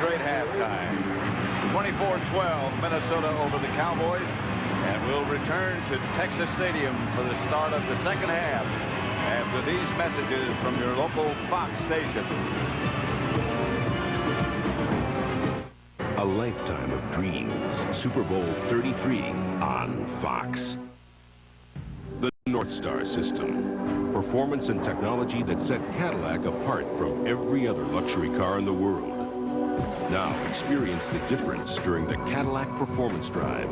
great halftime. 24-12, Minnesota over the Cowboys. And we'll return to Texas Stadium for the start of the second half after these messages from your local Fox station. A lifetime of dreams. Super Bowl 33 on Fox. The North Star system. Performance and technology that set Cadillac apart from every other luxury car in the world. Now experience the difference during the Cadillac Performance Drive.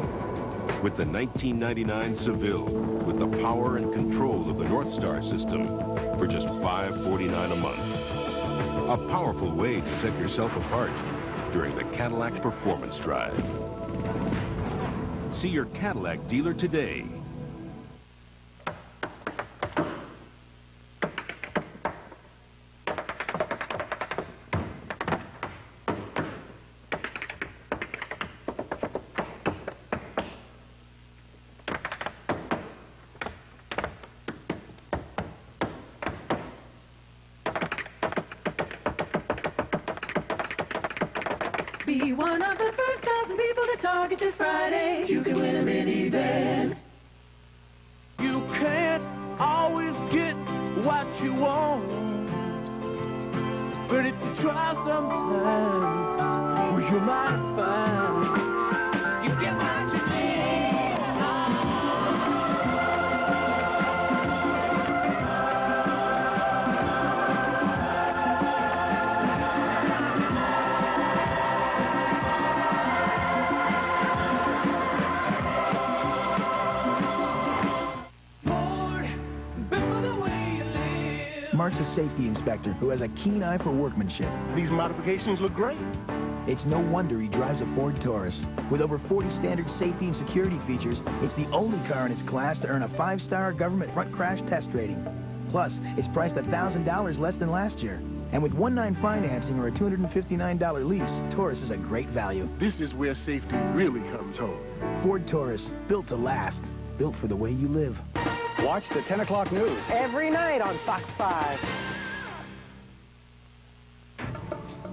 With the 1999 Seville, with the power and control of the North Star system for just $549 a month. A powerful way to set yourself apart during the Cadillac Performance Drive. See your Cadillac dealer today. Be one of the first 1,000 people to target this Friday. You can win a minivan. You can't always get what you want, but if you try sometimes, well, you might find you get what you need. Mark's a safety inspector who has a keen eye for workmanship. These modifications look great. It's no wonder he drives a Ford Taurus. With over 40 standard safety and security features, it's the only car in its class to earn a 5-star government front crash test rating. Plus, it's priced $1,000 less than last year. And with 1-9 financing or a $259 lease, Taurus is a great value. This is where safety really comes home. Ford Taurus, built to last. Built for the way you live. Watch the 10 o'clock news every night on Fox 5.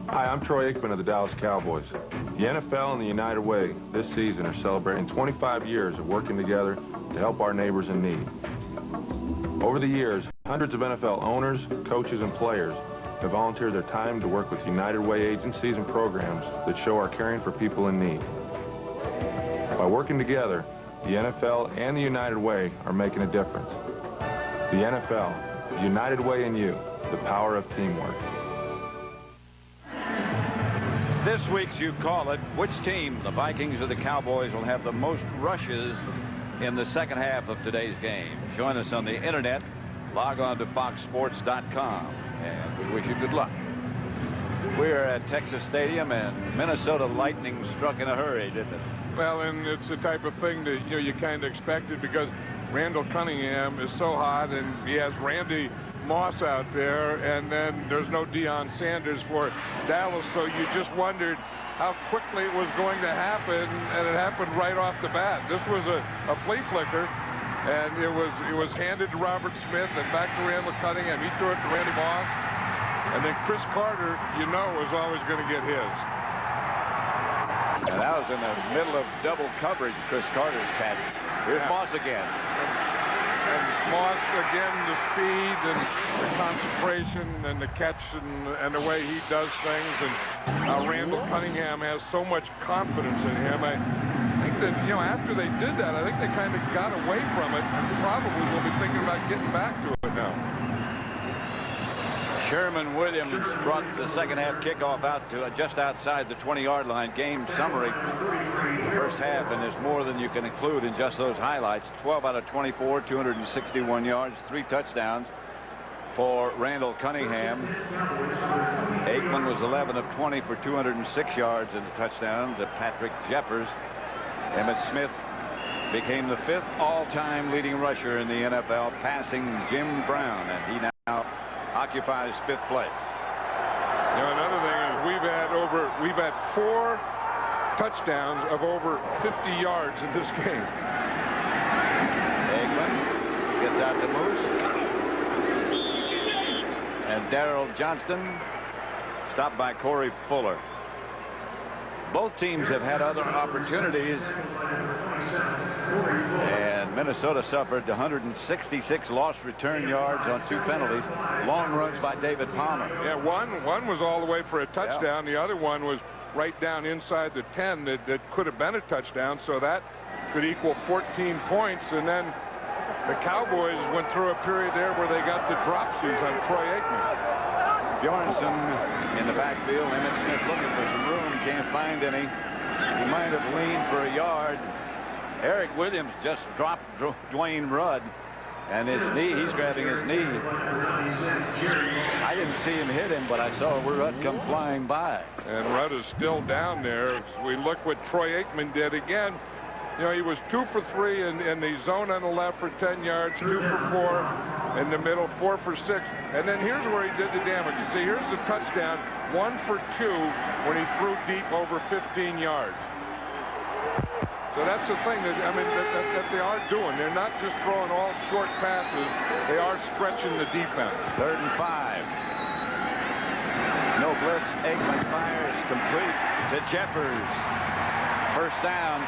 Hi, I'm Troy Aikman of the Dallas Cowboys. The NFL and the United Way this season are celebrating 25 years of working together to help our neighbors in need. Over the years, hundreds of NFL owners, coaches, and players have volunteered their time to work with United Way agencies and programs that show our caring for people in need. By working together, the NFL and the United Way are making a difference. The NFL, the United Way and you, the power of teamwork. This week's You Call It, which team, the Vikings or the Cowboys, will have the most rushes in the second half of today's game? Join us on the internet. Log on to foxsports.com, and we wish you good luck. We're at Texas Stadium, and Minnesota Lightning struck in a hurry, didn't it? Well, and it's the type of thing that you kind of expected, because Randall Cunningham is so hot, and he has Randy Moss out there, and then there's no Deion Sanders for Dallas, so you just wondered how quickly it was going to happen, and it happened right off the bat. This was a flea flicker, and it was handed to Robert Smith and back to Randall Cunningham. He threw it to Randy Moss, and then Chris Carter, was always going to get his. And that was in the middle of double coverage, Chris Carter's catch. Here's Moss again. And Moss, again, the speed and the concentration and the catch and the way he does things. And Randall Cunningham has so much confidence in him. I think that, after they did that, I think they kind of got away from it and probably will be thinking about getting back to it now. Sherman Williams brought the second half kickoff out to just outside the 20-yard line. Game summary, the first half, and there's more than you can include in just those highlights. 12 out of 24, 261 yards, 3 touchdowns for Randall Cunningham. Aikman was 11 of 20 for 206 yards and a touchdown to Patrick Jeffers. Emmitt Smith became the 5th all-time leading rusher in the NFL, passing Jim Brown, and he now occupies 5th place. Another thing is we've had 4 touchdowns of over 50 yards in this game. Aikman gets out to Moose, and Darrell Johnston stopped by Corey Fuller. Both teams have had other opportunities. And Minnesota suffered 166 lost return yards on 2 penalties. Long runs by David Palmer. Yeah, one was all the way for a touchdown. The other one was right down inside the 10 that could have been a touchdown. So that could equal 14 points. And then the Cowboys went through a period there where they got the dropsies on Troy Aikman. Bjornsson in the backfield. Emmett Smith looking for some room. Can't find any. He might have leaned for a yard. Eric Williams just dropped Dwayne Rudd, and his knee, he's grabbing his knee. I didn't see him hit him, but I saw Rudd come flying by. And Rudd is still down there. We look what Troy Aikman did again. You know, he was 2 for 3 in the zone on the left for 10 yards, 2 for 4 in the middle, 4 for 6. And then here's where he did the damage. You see, here's the touchdown, 1 for 2 when he threw deep over 15 yards. So that's the thing that, I mean, that they are doing. They're not just throwing all short passes. They are stretching the defense. 3rd and 5. No blitz. Aikman fires complete to Jeffers. First down.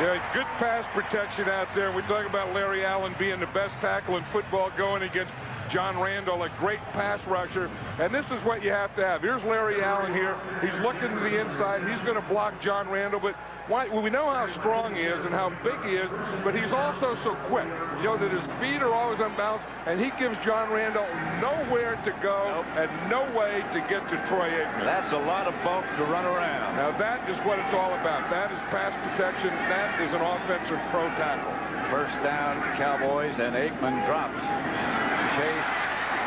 Yeah, good pass protection out there. We talk about Larry Allen being the best tackle in football going against John Randall, a great pass rusher. And this is what you have to have. Here's Larry Allen here. He's looking to the inside. He's going to block John Randall, but we know how strong he is and how big he is, but he's also so quick. You know that his feet are always unbalanced, and he gives John Randall nowhere to go and no way to get to Troy Aikman. That's a lot of bulk to run around. Now that is what it's all about. That is pass protection. That is an offensive pro tackle. First down, Cowboys, and Aikman drops. Chased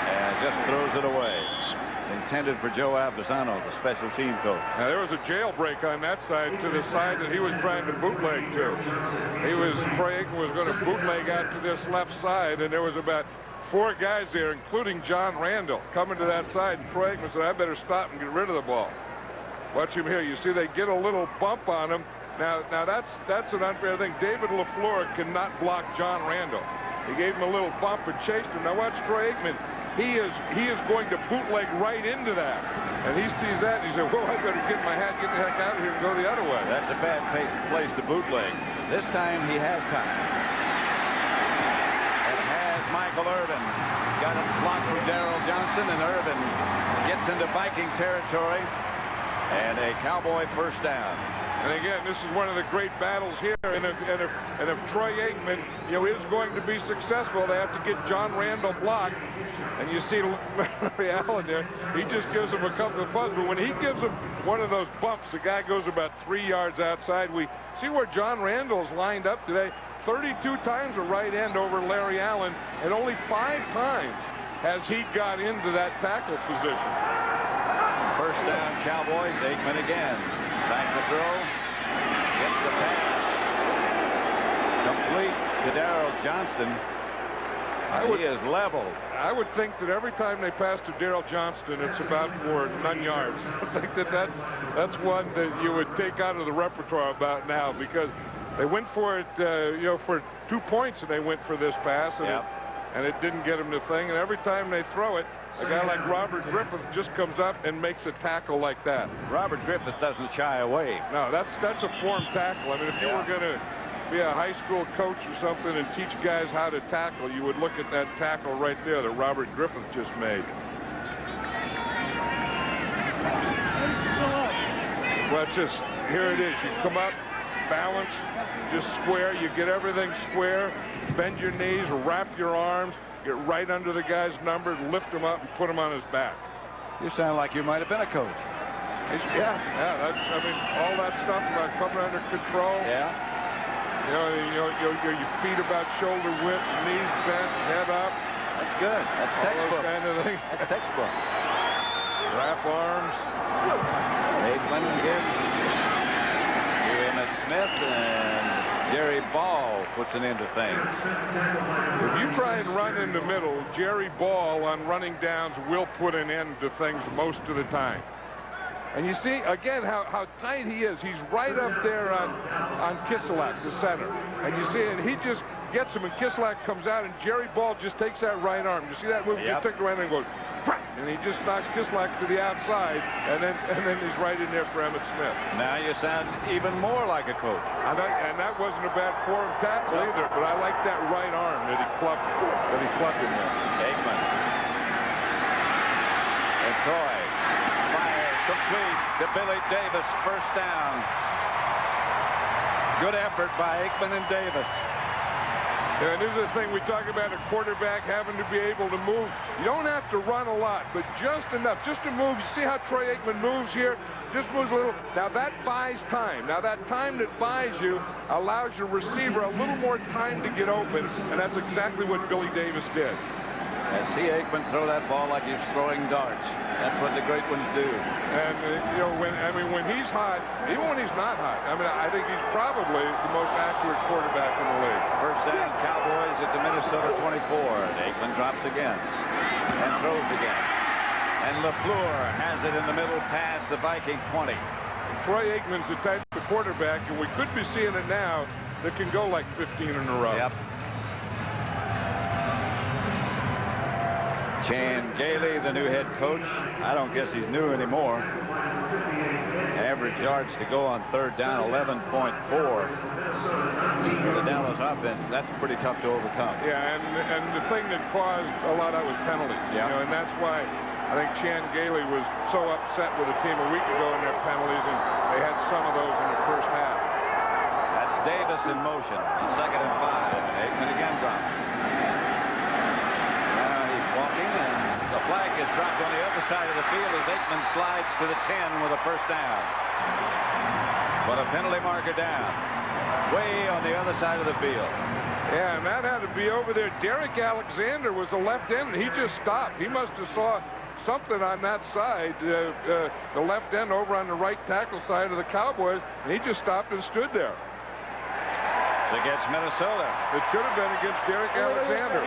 and just throws it away. Intended for Joe Avesano, the special team coach. Now there was a jailbreak on that side to the side that he was trying to bootleg to. Troy Aikman was going to bootleg out to this left side, and there was about 4 guys there, including John Randall, coming to that side. And Troy Aikman said, I better stop and get rid of the ball. Watch him here. You see they get a little bump on him. Now that's an unfair thing. David LaFleur cannot block John Randall. He gave him a little bump and chased him. Now watch Troy Aikman. He is going to bootleg right into that. And he sees that and he said, well, I better get my hat, get the heck out of here and go the other way. That's a bad place to bootleg. This time he has time. And has Michael Irvin. Got it blocked from Darrell Johnston, and Irvin gets into Viking territory. And a Cowboy first down. And again, this is one of the great battles here. And if Troy Aikman, you know, is going to be successful, they have to get John Randall blocked. And you see Larry Allen there. He just gives him a couple of fuzz. But when he gives him one of those bumps, the guy goes about 3 yards outside. We see where John Randall's lined up today. 32 times a right end over Larry Allen, and only 5 times has he got into that tackle position. First down, Cowboys. Aikman again. Back to throw. Gets the pass. Complete to Darrell Johnston. He is leveled. I would think that every time they pass to Darrell Johnston, it's about for none yards. I think that's one that you would take out of the repertoire about now, because they went for it, you know, for 2 points, and they went for this pass, and it didn't get them the thing. And every time they throw it, a guy like Robert Griffith just comes up and makes a tackle like that. Robert Griffith doesn't shy away. No, that's a form tackle. I mean, if you were going to be a high school coach or something and teach guys how to tackle, you would look at that tackle right there that Robert Griffith just made. Watch this. Here it is. You come up, balance, just square. You get everything square. Bend your knees, wrap your arms, get right under the guy's number, lift him up, and put him on his back. You sound like you might have been a coach. Yeah. I mean, all that stuff about coming under control. Yeah. You know, your feet about shoulder width, knees bent, head up. That's good. That's textbook. Kind of thing. That's textbook. Wrap arms. Aikman gives to Emmett Smith, and Jerry Ball puts an end to things. If you try and run in the middle, Jerry Ball on running downs will put an end to things most of the time. And you see, again, how tight he is. He's right up there on Kiselak, the center. And you see, and he just gets him, and Kislak comes out, and Jerry Ball just takes that right arm. You see that move? He just took the right arm and goes, crack, and he just knocks Kislak to the outside, and then he's right in there for Emmitt Smith. Now you sound even more like a coach. And that wasn't a bad forearm tackle either, but I like that right arm that he clubbed him with. Aikman. And Troy fires complete to Billy Davis. First down. Good effort by Aikman and Davis. And this is the thing we talk about, a quarterback having to be able to move. You don't have to run a lot, but just enough, just to move. You see how Troy Aikman moves here? Just moves a little. Now that buys time. Now that time that buys you allows your receiver a little more time to get open, and that's exactly what Billy Davis did. And see Aikman throw that ball like he's throwing darts. That's what the great ones do. And when he's hot, even when he's not hot, I think he's probably the most accurate quarterback in the league. First down, Cowboys at the Minnesota 24. Aikman drops again and throws again. And LaFleur has it in the middle, past the Viking 20. Troy Aikman's the type of quarterback, and we could be seeing it now, that can go like 15 in a row. Yep. Chan Gailey, the new head coach. I don't guess he's new anymore. Average yards to go on third down, 11.4. For the Dallas offense, that's pretty tough to overcome. Yeah, and the thing that caused a lot of it was penalties. Yeah. And that's why I think Chan Gailey was so upset with the team a week ago in their penalties, and they had some of those in the first half. That's Davis in motion. 2nd and 5. Aikman again drops. Walking, and the flag is dropped on the other side of the field as Aikman slides to the 10 with a first down. But a penalty marker down, way on the other side of the field. Yeah, and that had to be over there. Derek Alexander was the left end, and he just stopped. He must have saw something on that side, the left end over on the right tackle side of the Cowboys, and he just stopped and stood there. It's against Minnesota. It should have been against Derek Alexander.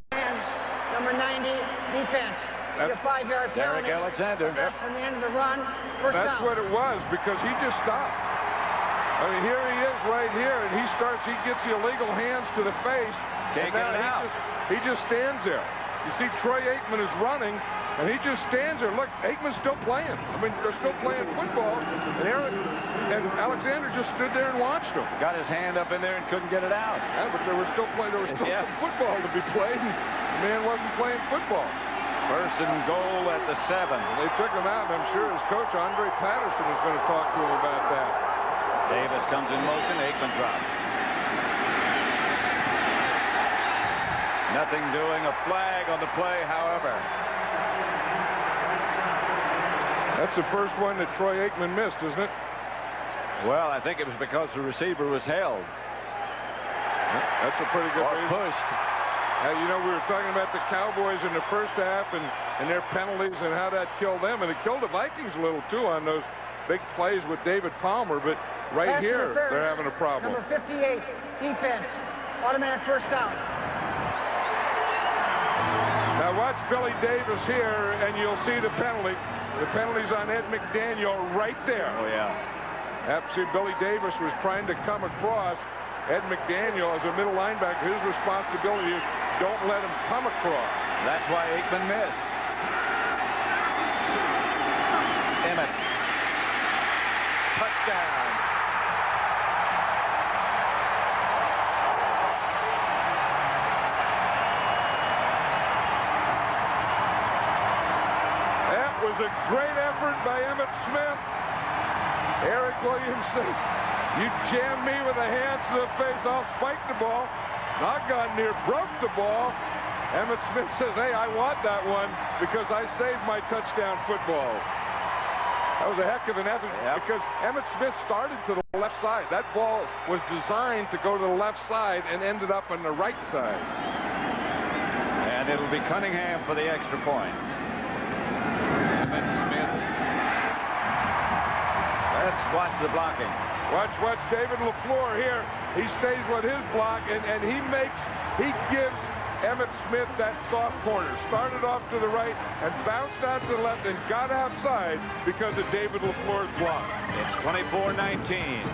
Number 90, defense. Your 5-yard penalty. Derek Alexander. From the end of the run. That's what it was, because he just stopped. I mean, here he is right here, and he gets the illegal hands to the face. Can't get it out. He just stands there. You see Troy Aikman is running, and he just stands there. Look, Aikman's still playing. I mean, they're still playing football, and Alexander just stood there and watched him. Got his hand up in there and couldn't get it out. Yeah, but there was still some football to be played. The man wasn't playing football. First and goal at the 7. They took him out, and I'm sure his coach, Andre Patterson, is going to talk to him about that. Davis comes in motion. Aikman drops. Nothing doing. A flag on the play, however. That's the first one that Troy Aikman missed, isn't it? Well, I think it was because the receiver was held. That's a pretty good reason. Pushed. You know, we were talking about the Cowboys in the first half and their penalties and how that killed them. And it killed the Vikings a little, too, on those big plays with David Palmer. But right here, they're having a problem. Number 58, defense. Automatic first down. Now watch Billy Davis here, and you'll see the penalty. The penalty's on Ed McDaniel right there. Oh, yeah. See, Billy Davis was trying to come across. Ed McDaniel, as a middle linebacker, his responsibility is don't let him come across. That's why Aikman missed. Emmett. Touchdown. That was a great effort by Emmitt Smith. Eric Williamson, you jammed me with the hands to the face. I'll spike the ball. Knock-on near broke the ball. Emmitt Smith says, hey, I want that one because I saved my touchdown football. That was a heck of an effort because Emmitt Smith started to the left side. That ball was designed to go to the left side and ended up on the right side. And it'll be Cunningham for the extra point. Emmitt Smith. Let's watch the blocking. Watch David LaFleur here. He stays with his block, and he gives Emmitt Smith that soft corner. Started off to the right and bounced out to the left and got outside because of David LaFleur's block. It's 24-19.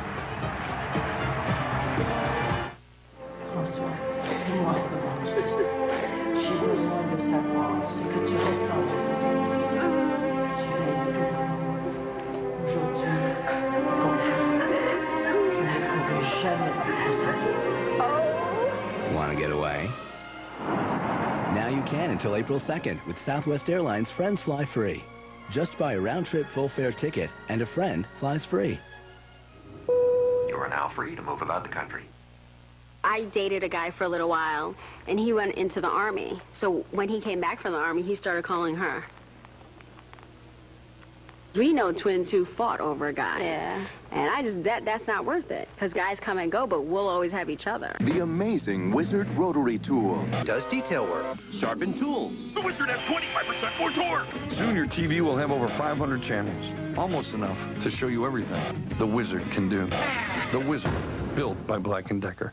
until April 2nd with Southwest Airlines Friends Fly Free. Just buy a round-trip full-fare ticket and a friend flies free. You are now free to move about the country. I dated a guy for a little while, and he went into the Army. So when he came back from the Army, he started calling her. We know twins who fought over guys. Yeah. And that's not worth it. Because guys come and go, but we'll always have each other. The amazing Wizard rotary tool. Does detail work. Sharpen tools. The Wizard has 25% more torque. Soon your TV will have over 500 channels. Almost enough to show you everything the Wizard can do. The Wizard, built by Black & Decker.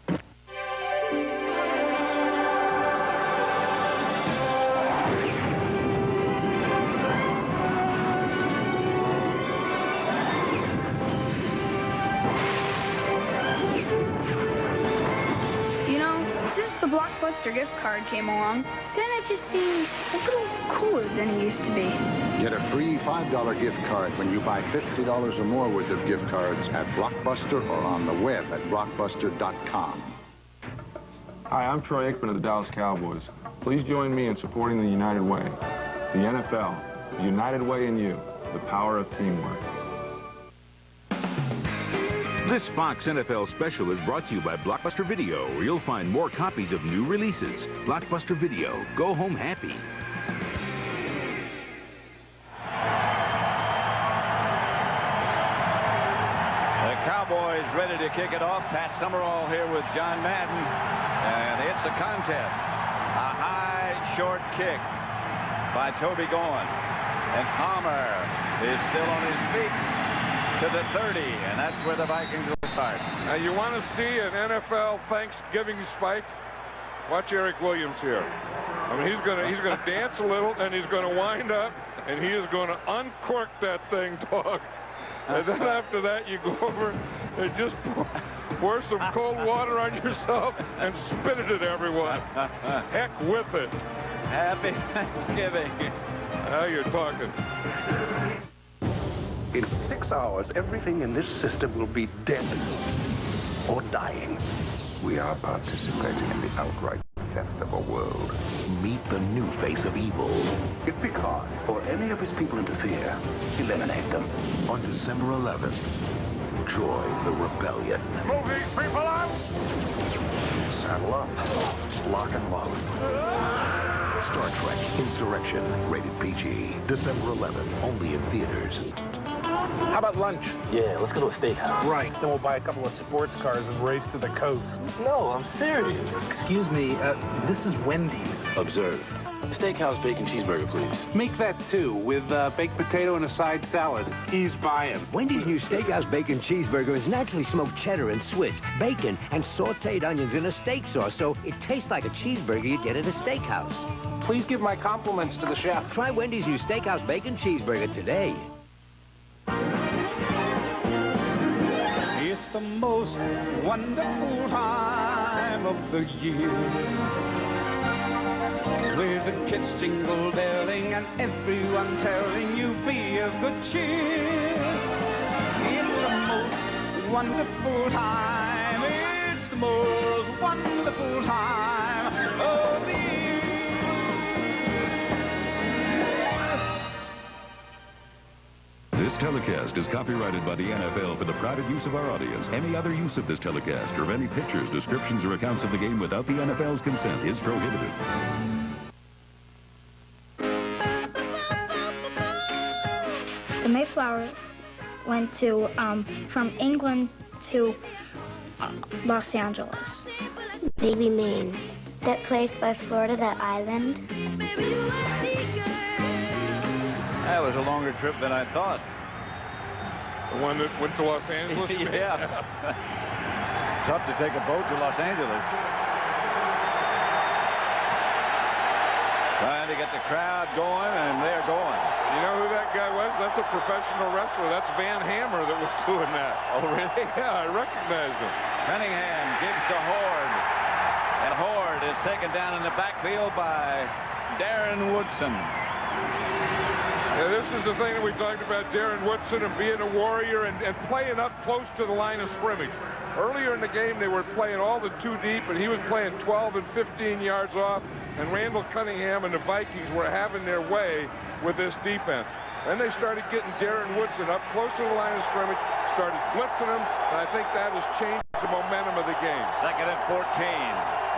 Blockbuster gift card came along, Santa just seems a little cooler than he used to be. Get a free $5 gift card when you buy $50 or more worth of gift cards at Blockbuster or on the web at blockbuster.com. Hi, I'm Troy Aikman of the Dallas Cowboys. Please join me in supporting the United Way. The NFL, the United Way in you, the power of teamwork. This Fox NFL special is brought to you by Blockbuster Video, where you'll find more copies of new releases. Blockbuster Video. Go home happy. The Cowboys ready to kick it off. Pat Summerall here with John Madden. And it's a contest. A high, short kick by Toby Goen. And Palmer is still on his feet to the 30, and that's where the Vikings will start. Now, you want to see an NFL Thanksgiving spike? Watch Eric Williams here. I mean, he's going to dance a little, and he's going to wind up, and he is going to uncork that thing, dog. And then after that, you go over and just pour some cold water on yourself and spit it at everyone. Heck with it. Happy Thanksgiving. Now you're talking. In 6 hours, everything in this system will be dead or dying. We are participating in the outright theft of a world. Meet the new face of evil. If Picard or any of his people interfere, eliminate them. On December 11th, join the rebellion. Move these people out! Saddle up. Lock and load. Star Trek Insurrection, rated PG. December 11th, only in theaters. How about lunch? Yeah, let's go to a steakhouse. Right. Then we'll buy a couple of sports cars and race to the coast. No, I'm serious. Excuse me, this is Wendy's. Observe. Steakhouse bacon cheeseburger, please. Make that two with baked potato and a side salad. He's buying. Wendy's new Steakhouse Bacon Cheeseburger is naturally smoked cheddar and Swiss, bacon, and sauteed onions in a steak sauce, so it tastes like a cheeseburger you'd get at a steakhouse. Please give my compliments to the chef. Try Wendy's new Steakhouse Bacon Cheeseburger today. It's the most wonderful time of the year, with the kids jingle belling and everyone telling you be of good cheer. It's the most wonderful time. It's the most wonderful time of the year. This telecast is copyrighted by the NFL for the private use of our audience. Any other use of this telecast or of any pictures, descriptions, or accounts of the game without the NFL's consent is prohibited. The Mayflower went to from England to Los Angeles. Baby Maine. That place by Florida, that island. That was a longer trip than I thought. The one that went to Los Angeles? Yeah. Tough to take a boat to Los Angeles. Trying to get the crowd going, and they're going. You know who that guy was? That's a professional wrestler. That's Van Hammer that was doing that. Oh, really? Yeah, I recognized him. Cunningham gives to Horde. And Horde is taken down in the backfield by Darren Woodson. Yeah, this is the thing that we talked about, Darren Woodson and being a warrior and playing up close to the line of scrimmage. Earlier in the game, they were playing all the too deep, and he was playing 12 and 15 yards off. and Randall Cunningham and the Vikings were having their way with this defense. Then they started getting Darren Woodson up close to the line of scrimmage, started blitzing him, and I think that has changed the momentum of the game. 2nd and 14.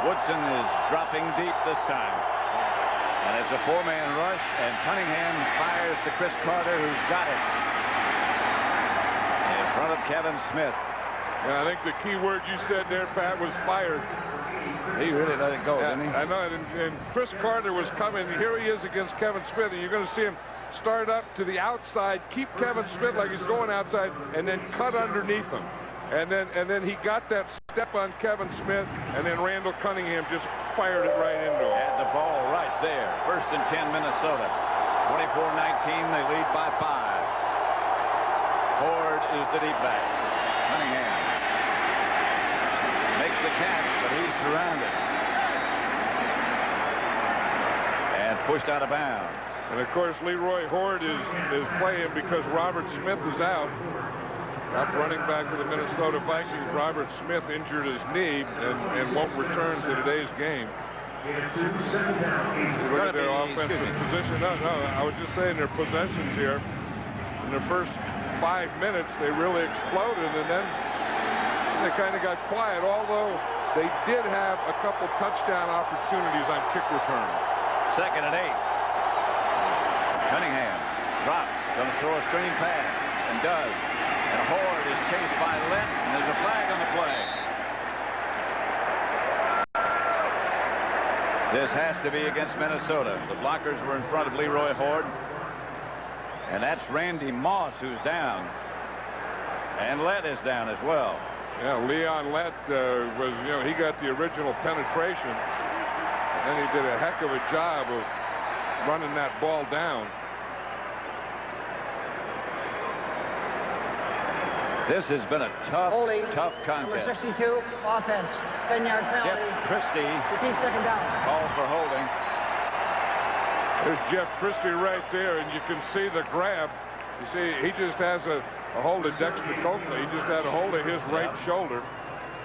Woodson is dropping deep this time. And it's a 4-man rush, and Cunningham fires to Chris Carter, who's got it in front of Kevin Smith. Yeah, I think the key word you said there, Pat, was fired. He really let it go, Yeah, didn't he? I know it. And Chris Carter was coming. Here he is against Kevin Smith, and you're going to see him start up to the outside, keep Kevin Smith like he's going outside, and then cut underneath him. And then he got that step on Kevin Smith, and then Randall Cunningham just fired it right into him. Had the ball right there. 1st and 10, Minnesota. 24-19, they lead by 5. Ford is the deep back. Cunningham makes the catch, but he's surrounded and pushed out of bounds. And of course, Leroy Horde is playing because Robert Smith is out. Top running back for the Minnesota Vikings, Robert Smith, injured his knee and won't return to today's game. Look at their offensive position. No, I was just saying their possessions here. In the first 5 minutes, they really exploded, and then they kind of got quiet, although they did have a couple touchdown opportunities on kick returns. 2nd and 8. Cunningham drops, going to throw a screen pass, and does. And Horde is chased by Lett, and there's a flag on the play. This has to be against Minnesota. The blockers were in front of Leroy Horde. And that's Randy Moss who's down. And Lett is down as well. Yeah, Leon Lett was, he got the original penetration. And then he did a heck of a job of running that ball down. This has been a tough contest. Number 62, offense, 10-yard penalty. Jeff Christie. Repeat 2nd down. Called for holding. There's Jeff Christie right there, and you can see the grab. You see, he just has a hold of Dexter Coakley. He just had a hold of his right shoulder.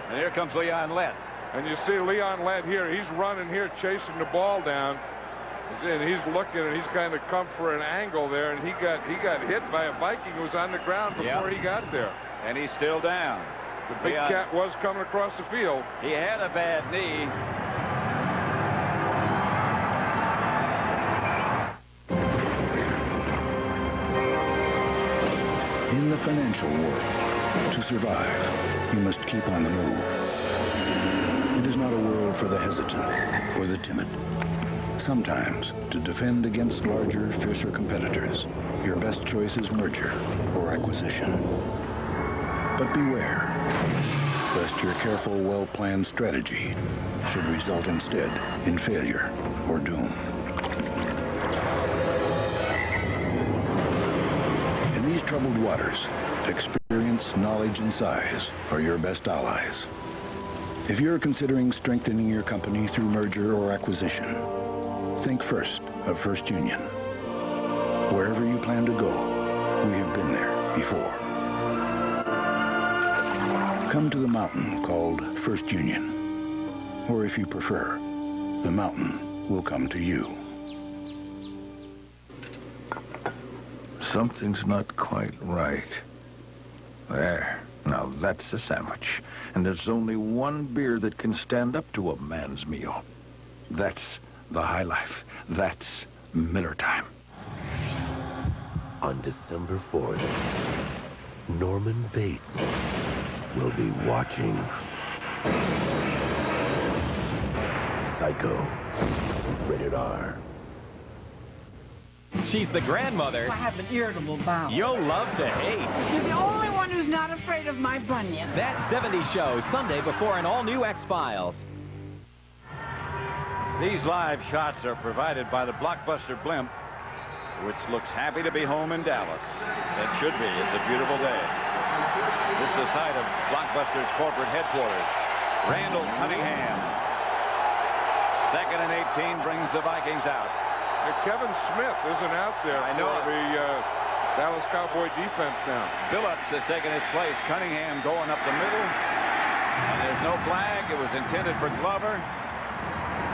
And here comes Leon Lett. And you see Leon Lett here. He's running here, chasing the ball down. And he's looking, and he's kind of come for an angle there, and he got hit by a Viking who was on the ground before he got there. And he's still down. The big cat was coming across the field. He had a bad knee. In the financial world, to survive, you must keep on the move. It is not a world for the hesitant or the timid. Sometimes, to defend against larger, fiercer competitors, your best choice is merger or acquisition. But beware, lest your careful, well-planned strategy should result instead in failure or doom. In these troubled waters, experience, knowledge, and size are your best allies. If you're considering strengthening your company through merger or acquisition, think first of First Union. Wherever you plan to go, we have been there before. Come to the mountain called First Union. Or if you prefer, the mountain will come to you. Something's not quite right. There. Now that's a sandwich. And there's only one beer that can stand up to a man's meal. That's the high life. That's Miller time. On December 4th, Norman Bates will be watching Psycho. Rated R. She's the grandmother I have an irritable bowel. you'll love to hate. You're the only one who's not afraid of my bunion. That 70s show, Sunday before an all-new X-Files. These live shots are provided by the Blockbuster blimp, which looks happy to be home in Dallas. It should be. It's a beautiful day. This is the site of Blockbuster's corporate headquarters. Randall Cunningham. 2nd and 18 brings the Vikings out. Kevin Smith isn't out there. I know for the Dallas Cowboy defense now. Phillips has taken his place. Cunningham going up the middle. And there's no flag. It was intended for Glover.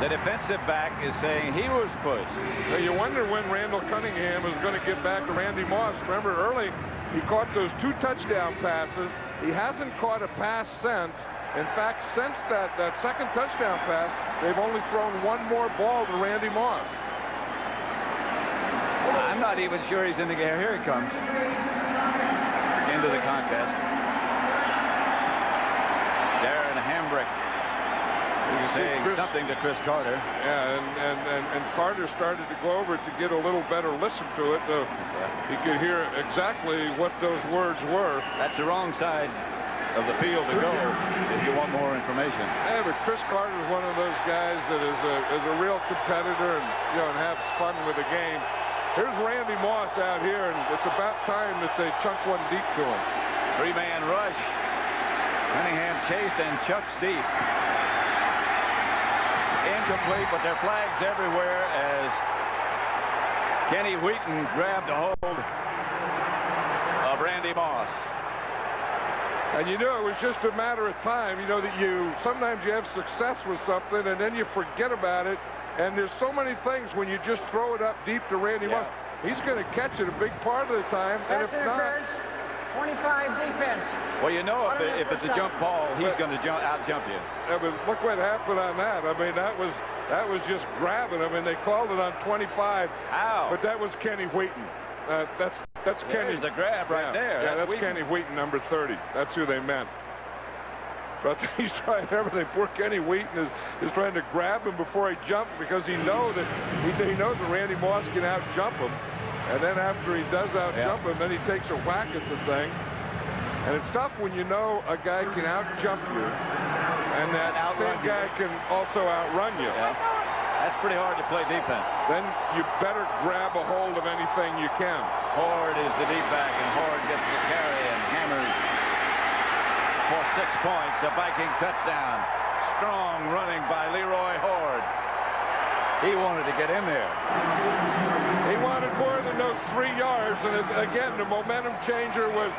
The defensive back is saying he was pushed. Now you wonder when Randall Cunningham is going to get back to Randy Moss. Remember, early he caught those 2 touchdown passes. He hasn't caught a pass since. In fact, since that second touchdown pass, they've only thrown 1 more ball to Randy Moss. I'm not even sure he's in the game. Here he comes into the contest. Darren Hambrick saying something to Chris Carter. Yeah, and Carter started to go over to get a little better listen to it. He could hear exactly what those words were. That's the wrong side of the field to go if you want more information. Yeah, but Chris Carter is one of those guys that is a real competitor and and has fun with the game. Here's Randy Moss out here, and it's about time that they chunk one deep to him. 3-man rush. Cunningham chased and chucks deep. Incomplete, but there are flags everywhere as Kenny Wheaton grabbed a hold of Randy Moss. And it was just a matter of time, that sometimes you have success with something and then you forget about it. And there's so many things when you just throw it up deep to Randy Moss. He's going to catch it a big part of the time. And if not, 25 defense. Well, if it's a jump ball, he's going to out-jump you. Yeah, but look what happened on that. I mean, that was just grabbing him, and they called it on 25. Ow. But that was Kenny Wheaton. That's Kenny. There's the grab right there. Yeah, that's Kenny Wheaton, number 30. That's who they meant. But he's trying everything. Poor Kenny Wheaton is trying to grab him before he jumps because he knows that Randy Moss can out-jump him. And then after he does out-jump him, then he takes a whack at the thing. And it's tough when you know a guy can out-jump you, and that same guy can also outrun you. Yeah. That's pretty hard to play defense. Then you better grab a hold of anything you can. Horde is the deep back, and Horde gets the carry and hammers for 6 points. A Viking touchdown. Strong running by Leroy Horde. He wanted to get in there. He wanted more than those 3 yards. And again, the momentum changer was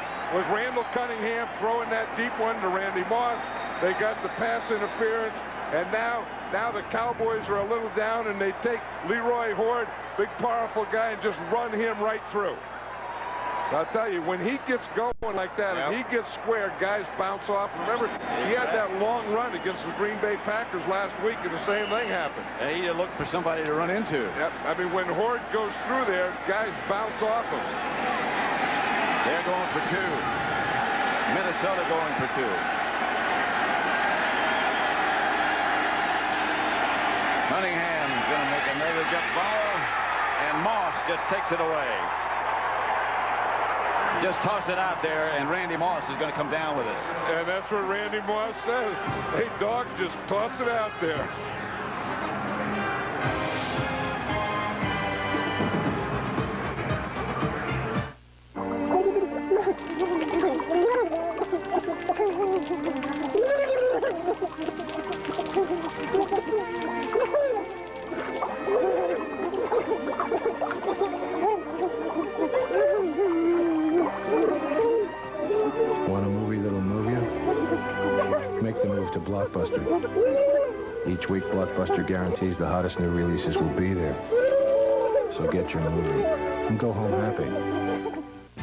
Randall Cunningham throwing that deep one to Randy Moss. They got the pass interference. And now the Cowboys are a little down, and they take Leroy Horde, big, powerful guy, and just run him right through. I'll tell you, when he gets going like that, and he gets square, guys bounce off. Remember, he had that long run against the Green Bay Packers last week, and the same thing happened. He looked for somebody to run into. Yep. I mean, when Horde goes through there, guys bounce off him. They're going for 2. Minnesota going for 2. Cunningham's going to make another jump ball, and Moss just takes it away. Just toss it out there, and Randy Moss is going to come down with it. And that's what Randy Moss says. Hey, dog, just toss it out there. Want a movie that'll move you? Make the move to Blockbuster. Each week, Blockbuster guarantees the hottest new releases will be there. So get your movie and go home happy.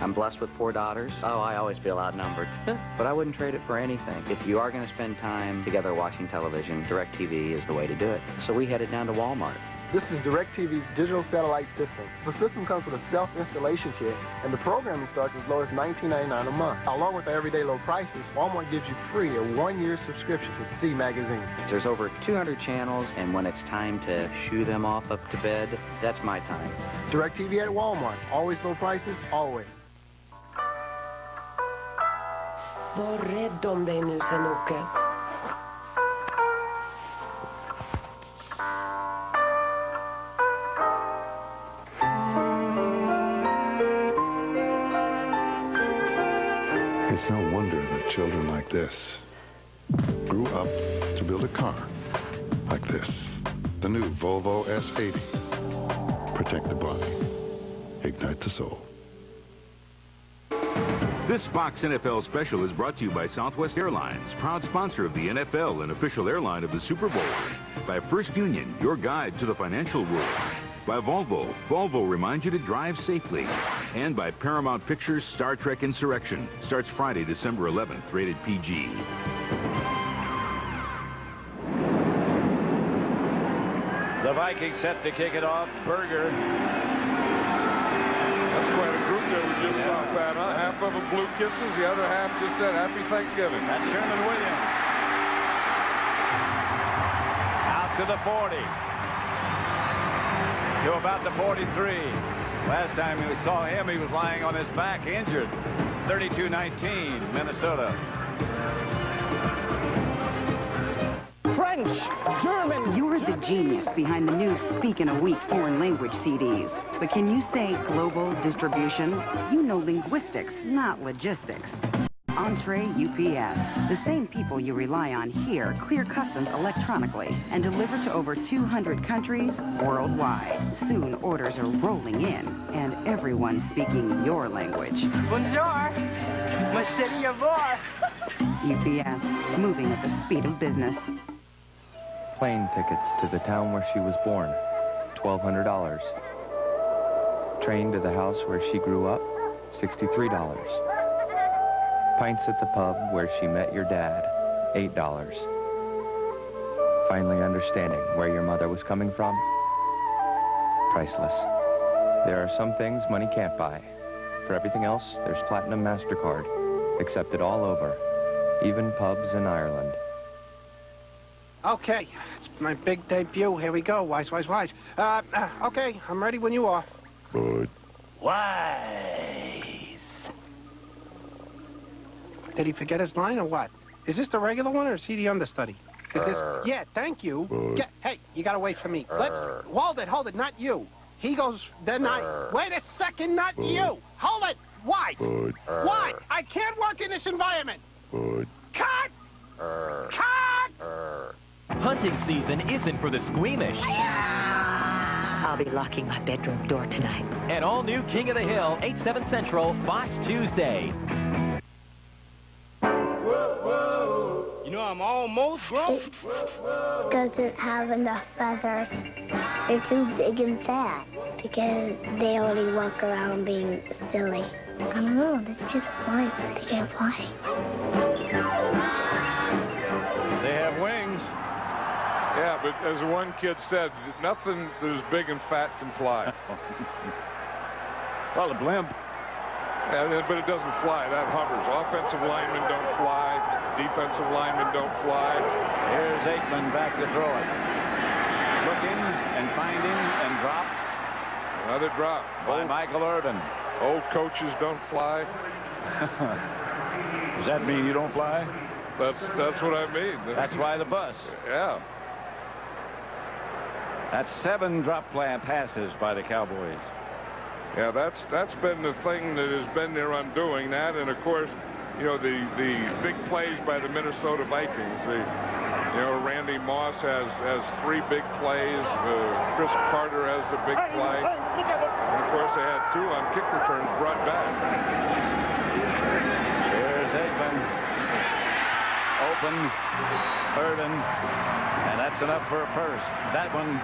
I'm blessed with 4 daughters. Oh, I always feel outnumbered. But I wouldn't trade it for anything. If you are going to spend time together watching television, DirecTV is the way to do it. So we headed down to Walmart. This is DirecTV's digital satellite system. The system comes with a self-installation kit, and the programming starts as low as $19.99 a month. Along with the everyday low prices, Walmart gives you free a 1-year subscription to C Magazine. There's over 200 channels, and when it's time to shoo them off up to bed, that's my time. DirecTV at Walmart. Always low prices, always. Var rädd om dig nu, Sven-Åke. It's no wonder that children like this grew up to build a car like this. The new Volvo S80. Protect the body. Ignite the soul. This Fox NFL special is brought to you by Southwest Airlines, proud sponsor of the NFL and official airline of the Super Bowl. By First Union, your guide to the financial world. By Volvo, Volvo reminds you to drive safely. And by Paramount Pictures' Star Trek Insurrection. Starts Friday, December 11th, rated PG. The Vikings set to kick it off. Berger. That's quite a group there we just saw, Pat, huh? Half of them blew kisses, the other half just said Happy Thanksgiving. That's Sherman Williams. Out to the 40. To about the 43. Last time we saw him, he was lying on his back, injured. 32-19, Minnesota. French, German. You're the genius behind the new Speak in a Week foreign language CDs. But can you say global distribution? You know linguistics, not logistics. Entree UPS. The same people you rely on here clear customs electronically and deliver to over 200 countries worldwide. Soon orders are rolling in and everyone's speaking your language. Bonjour. Merci au revoir. UPS, moving at the speed of business. Plane tickets to the town where she was born, $1,200. Train to the house where she grew up, $63. Pints at the pub where she met your dad, $8. Finally understanding where your mother was coming from, priceless. There are some things money can't buy. For everything else, there's Platinum MasterCard, accepted all over, even pubs in Ireland. Okay, it's my big debut. Here we go. Wise. Okay, I'm ready when you are. Good. Wise. Did he forget his line or what? Is this the regular one or is he the understudy? Is this? Yeah, thank you. Hey, you gotta wait for me. Let's hold it, not you. He goes, then I. Wait a second, not you. Hold it. Why? Why? I can't work in this environment. Cut! Cut! Hunting season isn't for the squeamish. I'll be locking my bedroom door tonight. An all-new King of the Hill, 8/7 Central, Fox Tuesday. You know, I'm almost grown. It doesn't have enough feathers. They're too big and fat because they only walk around being silly. I don't know, that's just life. They can't fly. They have wings. Yeah, but as one kid said, nothing that is big and fat can fly. Well, a blimp. Yeah, but it doesn't fly. That hovers. Offensive linemen don't fly. Defensive linemen don't fly. Here's Aikman back to throw it. Looking and finding and dropped. Another drop. By Michael Irvin. Old coaches don't fly. Does that mean you don't fly? That's what I mean. That's why the bus. Yeah. That's 7 drop passes by the Cowboys. Yeah, that's been the thing that has been their undoing. That, and of course, you know, the big plays by the Minnesota Vikings. Randy Moss has 3 big plays. Chris Carter has the big play. And of course, they had 2 on kick returns brought back. Here's Aikman. Open. Irvin. And that's enough for a first. That one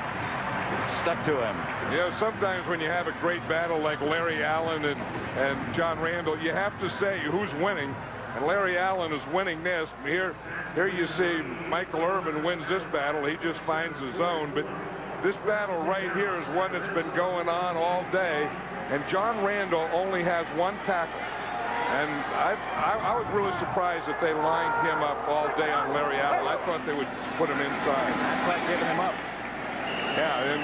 stuck to him. Sometimes when you have a great battle like Larry Allen and John Randall, you have to say who's winning. And Larry Allen is winning this. Here you see Michael Irvin wins this battle. He just finds the zone. But this battle right here is one that's been going on all day. And John Randall only has 1 tackle. And I was really surprised that they lined him up all day on Larry Allen. I thought they would put him inside. That's like giving him up. Yeah, and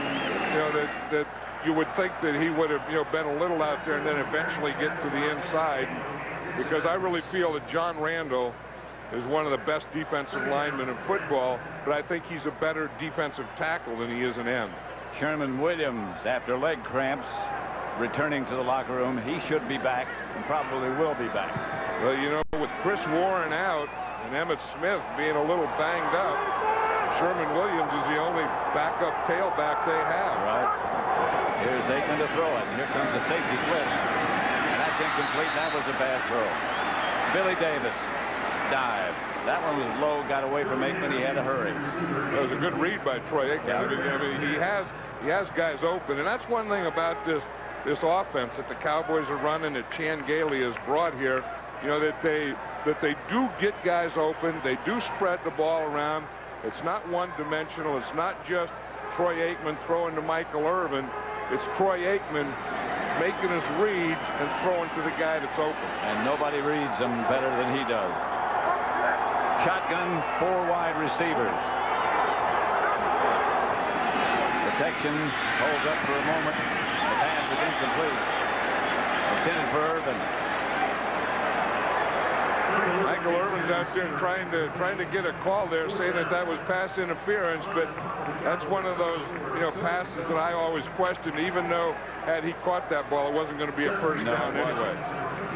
that you would think that he would have been a little out there and then eventually get to the inside, because I really feel that John Randall is one of the best defensive linemen in football, but I think he's a better defensive tackle than he is an end. Sherman Williams, after leg cramps, returning to the locker room. He should be back and probably will be back. Well, with Chris Warren out and Emmitt Smith being a little banged up, Sherman Williams is the only backup tailback they have. Right. Here's Aikman to throw it. Here comes the safety blitz. And that's pass incomplete. That was a bad throw. Billy Davis, dive. That one was low, got away from Aikman. He had to hurry. That was a good read by Troy Aikman. Yeah. I mean, he has guys open, and that's one thing about this offense that the Cowboys are running, that Chan Gailey has brought here. You know, that they do get guys open. They do spread the ball around. It's not one-dimensional. It's not just Troy Aikman throwing to Michael Irvin. It's Troy Aikman making his reads and throwing to the guy that's open. And nobody reads them better than he does. Shotgun, 4 wide receivers. Protection holds up for a moment. The pass is incomplete. Intended for Irvin. Michael Irvin's out there trying to get a call there, saying that was pass interference, but that's one of those, you know, passes that I always question, even though had he caught that ball, it wasn't going to be a first down anyway.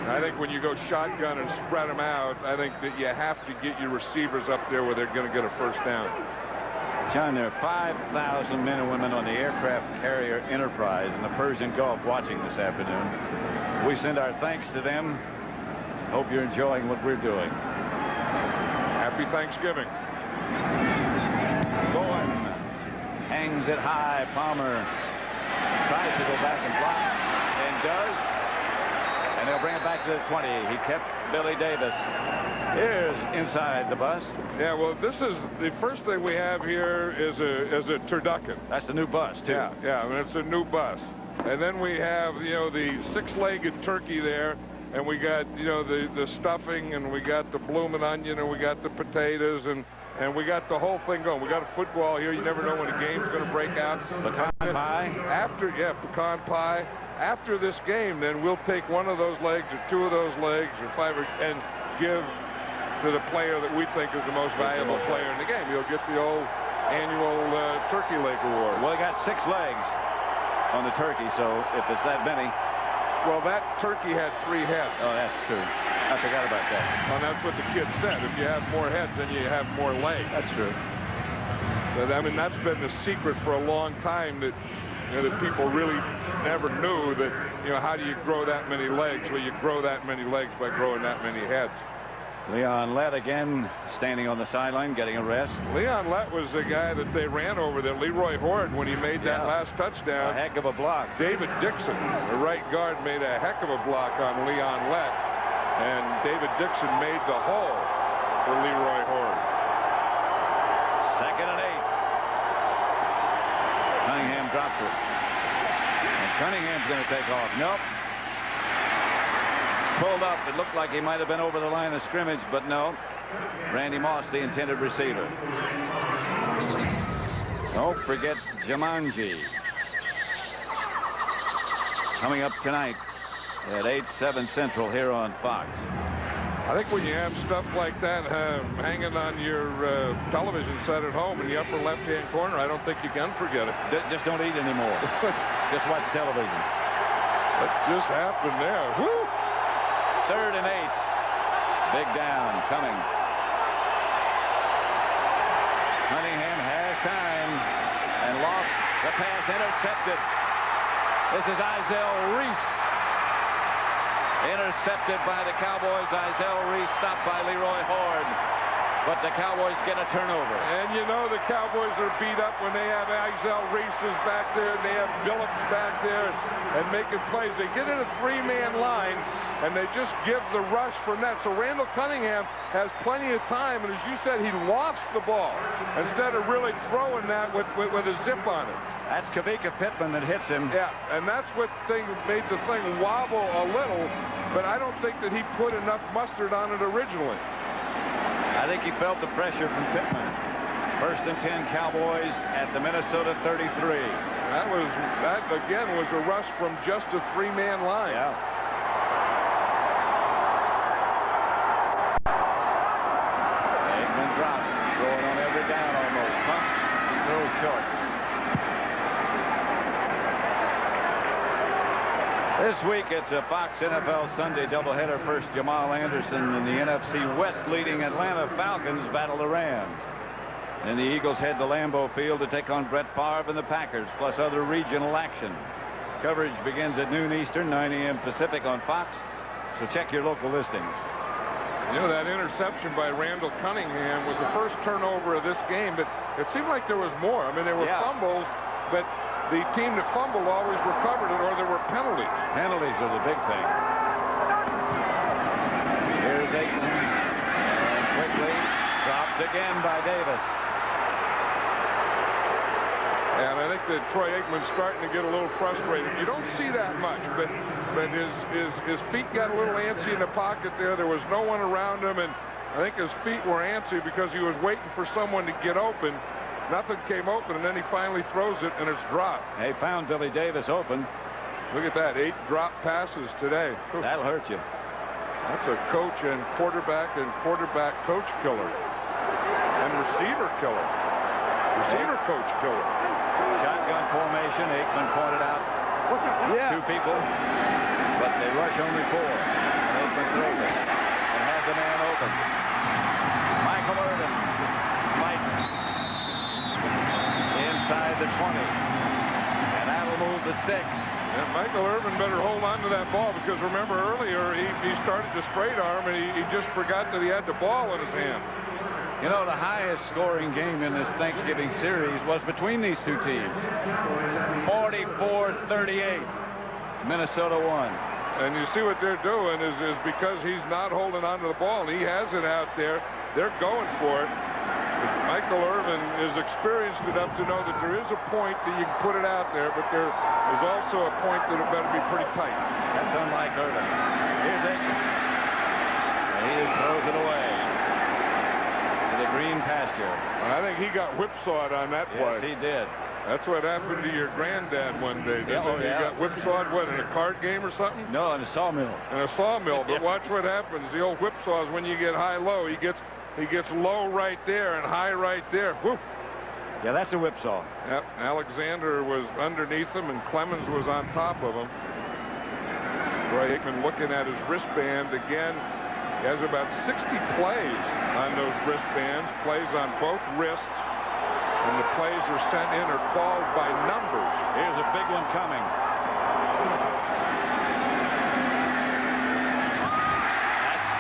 I think when you go shotgun and spread them out, I think that you have to get your receivers up there where they're going to get a first down. John, there are 5,000 men and women on the aircraft carrier Enterprise in the Persian Gulf watching this afternoon. We send our thanks to them. Hope you're enjoying what we're doing. Happy Thanksgiving. Bowen hangs it high. Palmer tries to go back and block, and does. And they'll bring it back to the 20. He kept Billy Davis. Here's inside the bus. Yeah, well, this is the first thing we have here is a turducken. That's a new bus, too. Yeah, I mean, it's a new bus. And then we have, you know, the 6-legged turkey there. And we got, you know, the stuffing, and we got the blooming onion, and we got the potatoes, and we got the whole thing going. We got a football here. You never know when a game's going to break out. Pecan pie. Pecan pie. After this game, then we'll take one of those legs or 2 of those legs or 5 and give to the player that we think is the most valuable player in the game. You'll get the old annual turkey leg award. Well, they got 6 legs on the turkey, so if it's that many. Well, that turkey had 3 heads. Oh, that's true. I forgot about that. Well, that's what the kid said. If you have more heads, then you have more legs. That's true. But, I mean, that's been the secret for a long time, that, you know, that people really never knew that, you know, how do you grow that many legs? Well, you grow that many legs by growing that many heads. Leon Lett again standing on the sideline getting a rest. Leon Lett was the guy that they ran over there, Leroy Horde, when he made that last touchdown. A heck of a block. David Dixon, the right guard, made a heck of a block on Leon Lett. And David Dixon made the hole for Leroy Horde. 2nd and 8. Cunningham drops it. And Cunningham's going to take off. Nope. Pulled up. It looked like he might have been over the line of scrimmage, but no. Randy Moss, the intended receiver. Don't forget Jumanji. Coming up tonight at 8/7 Central here on Fox. I think when you have stuff like that hanging on your television set at home in the upper left-hand corner, I don't think you can forget it. Just don't eat anymore. Just watch television. What just happened there? Woo! 3rd and 8. Big down coming. Cunningham has time and lost the pass, intercepted. This is Izell Reese. Intercepted by the Cowboys. Izell Reese stopped by Leroy Horde. But the Cowboys get a turnover. And you know the Cowboys are beat up when they have Izell Reese's back there, and they have Billups back there and making plays. They get in a 3-man line, and they just give the rush from that. So Randall Cunningham has plenty of time, and as you said, he lofts the ball instead of really throwing that with a zip on it. That's Kavika Pittman that hits him. Yeah, and that's what made the thing wobble a little, but I don't think that he put enough mustard on it originally. I think he felt the pressure from Pittman. 1st and 10 Cowboys at the Minnesota 33. That again was a rush from just a 3-man line. Yeah. Aikman drops, throwing on every down almost. Pumps, throws short. This week, it's a Fox NFL Sunday doubleheader. First, Jamal Anderson and the NFC West leading Atlanta Falcons battle the Rams. And the Eagles head to Lambeau Field to take on Brett Favre and the Packers, plus other regional action. Coverage begins at noon Eastern, 9 a.m. Pacific on Fox. So check your local listings. You know, that interception by Randall Cunningham was the first turnover of this game, but it seemed like there was more. I mean, there were fumbles, but the team that fumbled always recovered it, or there were penalties. Penalties are the big thing. Here's Aikman. And quickly dropped again by Davis. And I think that Troy Aikman's starting to get a little frustrated. You don't see that much, but his feet got a little antsy in the pocket there. There was no one around him, and I think his feet were antsy because he was waiting for someone to get open. Nothing came open, and then he finally throws it, and it's dropped. They found Billy Davis open. Look at that, 8 drop passes today. That'll hurt you. That's a coach and quarterback coach killer. And receiver killer. Receiver coach killer. Shotgun formation. Aikman pointed out 2 people, but they rush only 4. And Aikman throws it and has the man open. Michael Irvin fights inside the 20, and that'll move the sticks. And Michael Irvin better hold on to that ball, because remember earlier he started to straight arm, and he just forgot that he had the ball in his hand. You know, the highest scoring game in this Thanksgiving series was between these 2 teams. 44-38. Minnesota won. And you see what they're doing is because he's not holding on to the ball, and he has it out there. They're going for it. But Michael Irvin is experienced enough to know that there is a point that you can put it out there, but there is also a point that it better be pretty tight. That's unlike Irvin. Here's Aikman. And he just throws it away. The green pasture. I think he got whipsawed on that play. Yes, he did. That's what happened to your granddad one day. He got whipsawed, what, in a card game or something? No, in a sawmill. In a sawmill. But watch what happens. The old whipsaws, when you get high-low, he gets low right there and high right there. Whoop. Yeah, that's a whipsaw. Yep. Alexander was underneath him, and Clemens was on top of him. Troy Aikman looking at his wristband again. He has about 60 plays on those wristbands, plays on both wrists, and the plays are sent in or called by numbers. Here's a big one coming.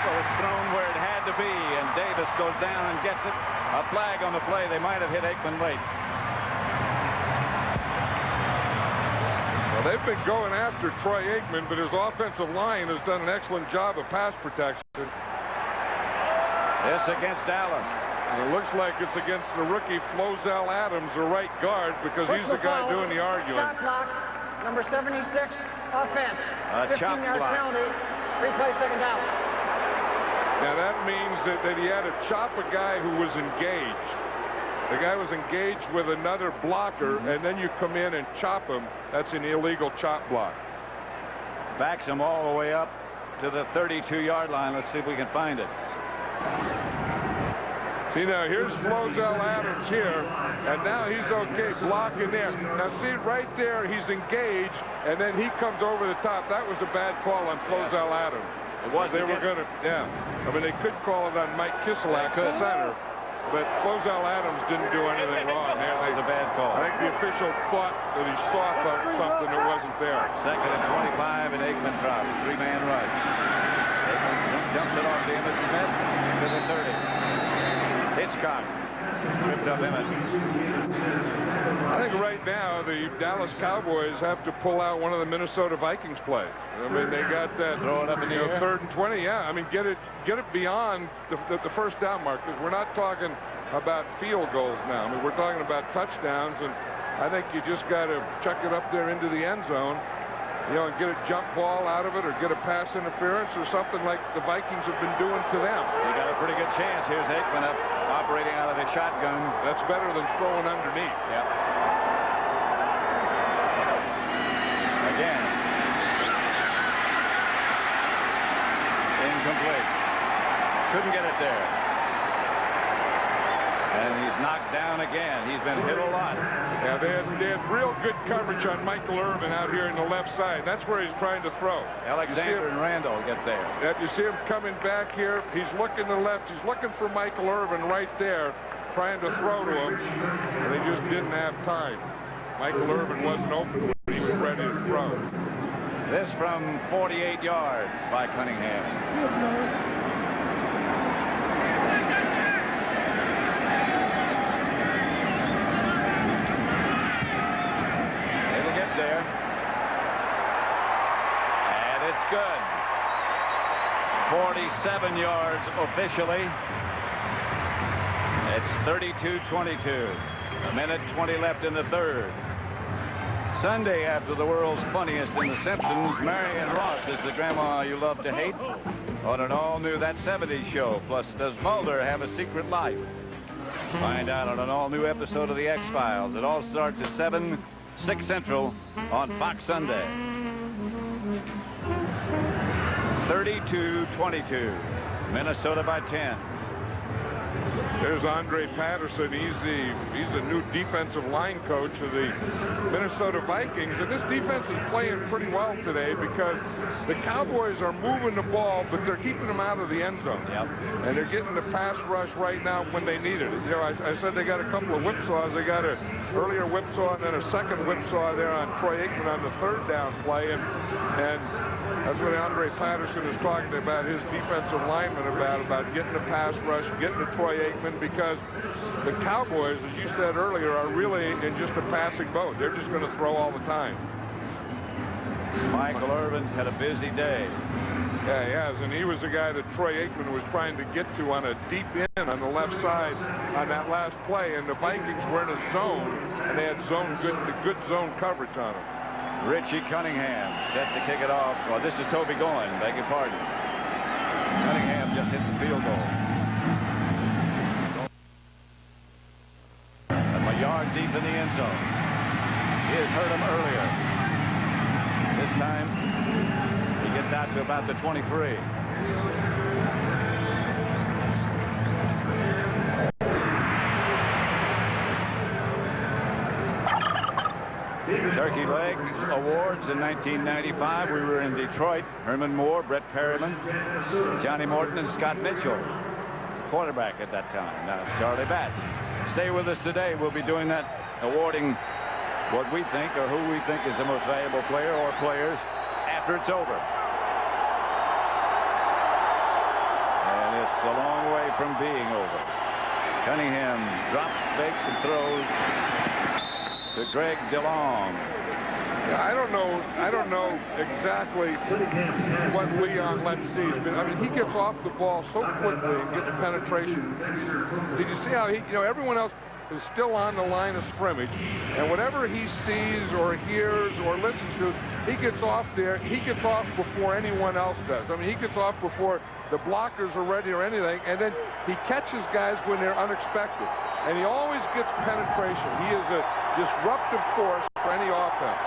That's thrown where it had to be, and Davis goes down and gets it. A flag on the play. They might have hit Aikman late. Well, they've been going after Troy Aikman, but his offensive line has done an excellent job of pass protection. This against Dallas. And it looks like it's against the rookie Flozell Adams, the right guard, because he's the guy doing the arguing. Shot clock, number 76, offense. A chop 15-yard block. penalty, replay second down. Now that means that he had to chop a guy who was engaged. The guy was engaged with another blocker, and then you come in and chop him. That's an illegal chop block. Backs him all the way up to the 32-yard line. Let's see if we can find it. See, now here's Flozell Adams here, and now he's okay blocking there. Now see, right there, he's engaged, and then he comes over the top. That was a bad call on Flozell Adams. It was. They were going to, I mean, they could call it on Mike Kiselak, the center. But Flozell Adams didn't do anything wrong there. That was a bad call. I think the official thought that he saw something that wasn't there. 2nd and 25, and Aikman drops. 3-man rush. Aikman jumps it off to Emmitt Smith to the 30. Hitchcock tripped up Emmitt. I think right now the Dallas Cowboys have to pull out one of the Minnesota Vikings plays. I mean, they got that throw it up in the air. 3rd and 20. Yeah, I mean, get it beyond the first down mark, because we're not talking about field goals now. I mean, we're talking about touchdowns, and I think you just got to chuck it up there into the end zone, you know, and get a jump ball out of it, or get a pass interference, or something like the Vikings have been doing to them. They got a pretty good chance. Here's Aikman up, operating out of the shotgun. That's better than throwing underneath. Yep. Again. Incomplete. Couldn't get it there. And he's knocked down again. He's been hit a lot. Yeah, they had real good coverage on Michael Irvin out here in the left side. That's where he's trying to throw. Alexander and Randall get there. You see him coming back here. He's looking to the left. He's looking for Michael Irvin right there, trying to throw to him. And they just didn't have time. Michael Irvin wasn't open. He was ready to throw. This from 48 yards by Cunningham. It'll get there. And it's good. 47 yards officially. It's 32-22. A minute 20 left in the third. Sunday, after the world's funniest in The Simpsons, Marion Ross is the grandma you love to hate on an all-new That 70s show. Plus, does Mulder have a secret life? Find out on an all-new episode of The X-Files. It all starts at 7, 6 Central on Fox Sunday. 32-22. Minnesota by 10. There's Andre Patterson. He's the new defensive line coach of the Minnesota Vikings. And this defense is playing pretty well today because the Cowboys are moving the ball, but they're keeping them out of the end zone. Yep. And they're getting the pass rush right now when they need it. You know, I said they got a couple of whipsaws. They got an earlier whipsaw and then a second whipsaw there on Troy Aikman on the third down play. And that's what Andre Patterson is talking about his defensive lineman about getting the pass rush, getting to Troy Aikman, because the Cowboys, as you said earlier, are really in just a passing mode. They're just going to throw all the time. Michael Irvin's had a busy day. Yeah, he has, and he was the guy that Troy Aikman was trying to get to on a deep in on the left side on that last play, and the Vikings were in a zone, and they had good zone coverage on him. Richie Cunningham set to kick it off. Well, this is Toby Goin, beg your pardon. Cunningham just hit the field goal. A yard deep in the end zone. He has hurt him earlier. This time, he gets out to about the 23. Turkey Leg Awards in 1995. We were in Detroit. Herman Moore, Brett Perryman, Johnny Morton, and Scott Mitchell. Quarterback at that time. Now it's Charlie Batch. Stay with us today. We'll be doing that, awarding what we think or who we think is the most valuable player or players after it's over. And it's a long way from being over. Cunningham drops, fakes, and throws to Greg DeLong. Yeah, I don't know exactly what Leon Lett sees, but I mean, he gets off the ball so quickly and gets penetration. Did you see how everyone else is still on the line of scrimmage, and whatever he sees or hears or listens to, he gets off there. He gets off before anyone else does. I mean, he gets off before the blockers are ready or anything, and then he catches guys when they're unexpected. And he always gets penetration. He is a disruptive force for any offense.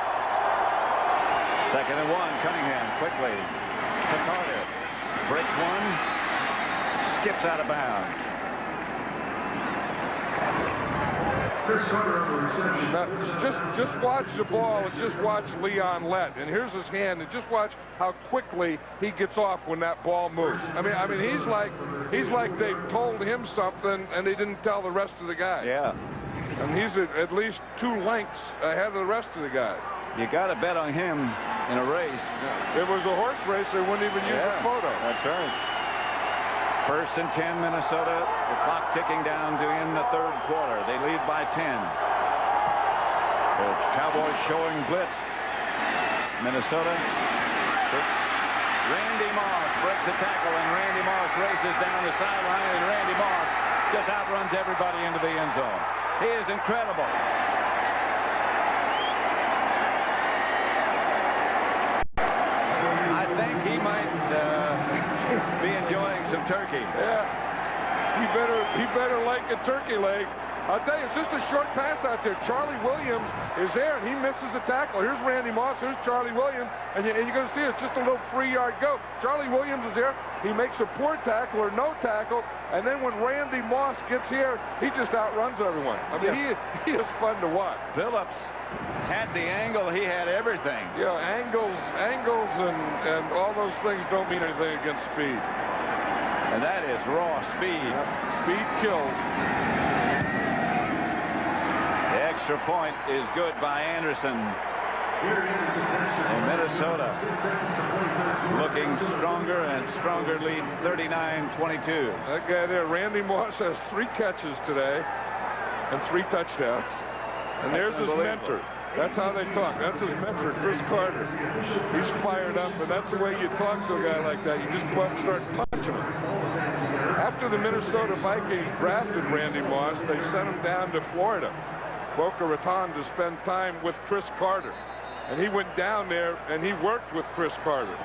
2nd and 1. Cunningham quickly to Carter. Breaks one. Skips out of bounds. Now, just watch the ball and just watch Leon Lett. And here's his hand, and just watch how quickly he gets off when that ball moves. I mean, he's like they've told him something and they didn't tell the rest of the guys. Yeah. And he's at least 2 lengths ahead of the rest of the guys. You got to bet on him in a race. If it was a horse race, they wouldn't even use a photo. That's right. 1st and 10, Minnesota. The clock ticking down to end the third quarter. They lead by 10. The Cowboys showing blitz. Minnesota. Randy Moss breaks a tackle, and Randy Moss races down the sideline, and Randy Moss just outruns everybody into the end zone. He is incredible. I think he might be enjoying some turkey. Yeah, he better like a turkey leg. I'll tell you, it's just a short pass out there. Charlie Williams is there, and he misses the tackle. Here's Randy Moss. Here's Charlie Williams, and you're going to see it's just a little 3-yard go. Charlie Williams is there. He makes a poor tackle or no tackle, and then when Randy Moss gets here, he just outruns everyone. I mean, he is fun to watch. Phillips had the angle. He had everything. Yeah, angles, and all those things don't mean anything against speed. And that is raw speed. Yep. Speed kills. The extra point is good by Anderson. And Minnesota looking stronger and stronger, leads 39-22. That guy there, Randy Moss, has 3 catches today and 3 touchdowns. And there's his mentor. That's how they talk. That's his mentor, Chris Carter. He's fired up, and that's the way you talk to a guy like that. You just go up and start punching him. After the Minnesota Vikings drafted Randy Moss, they sent him down to Florida, Boca Raton, to spend time with Chris Carter. And he went down there, and he worked with Chris Carter.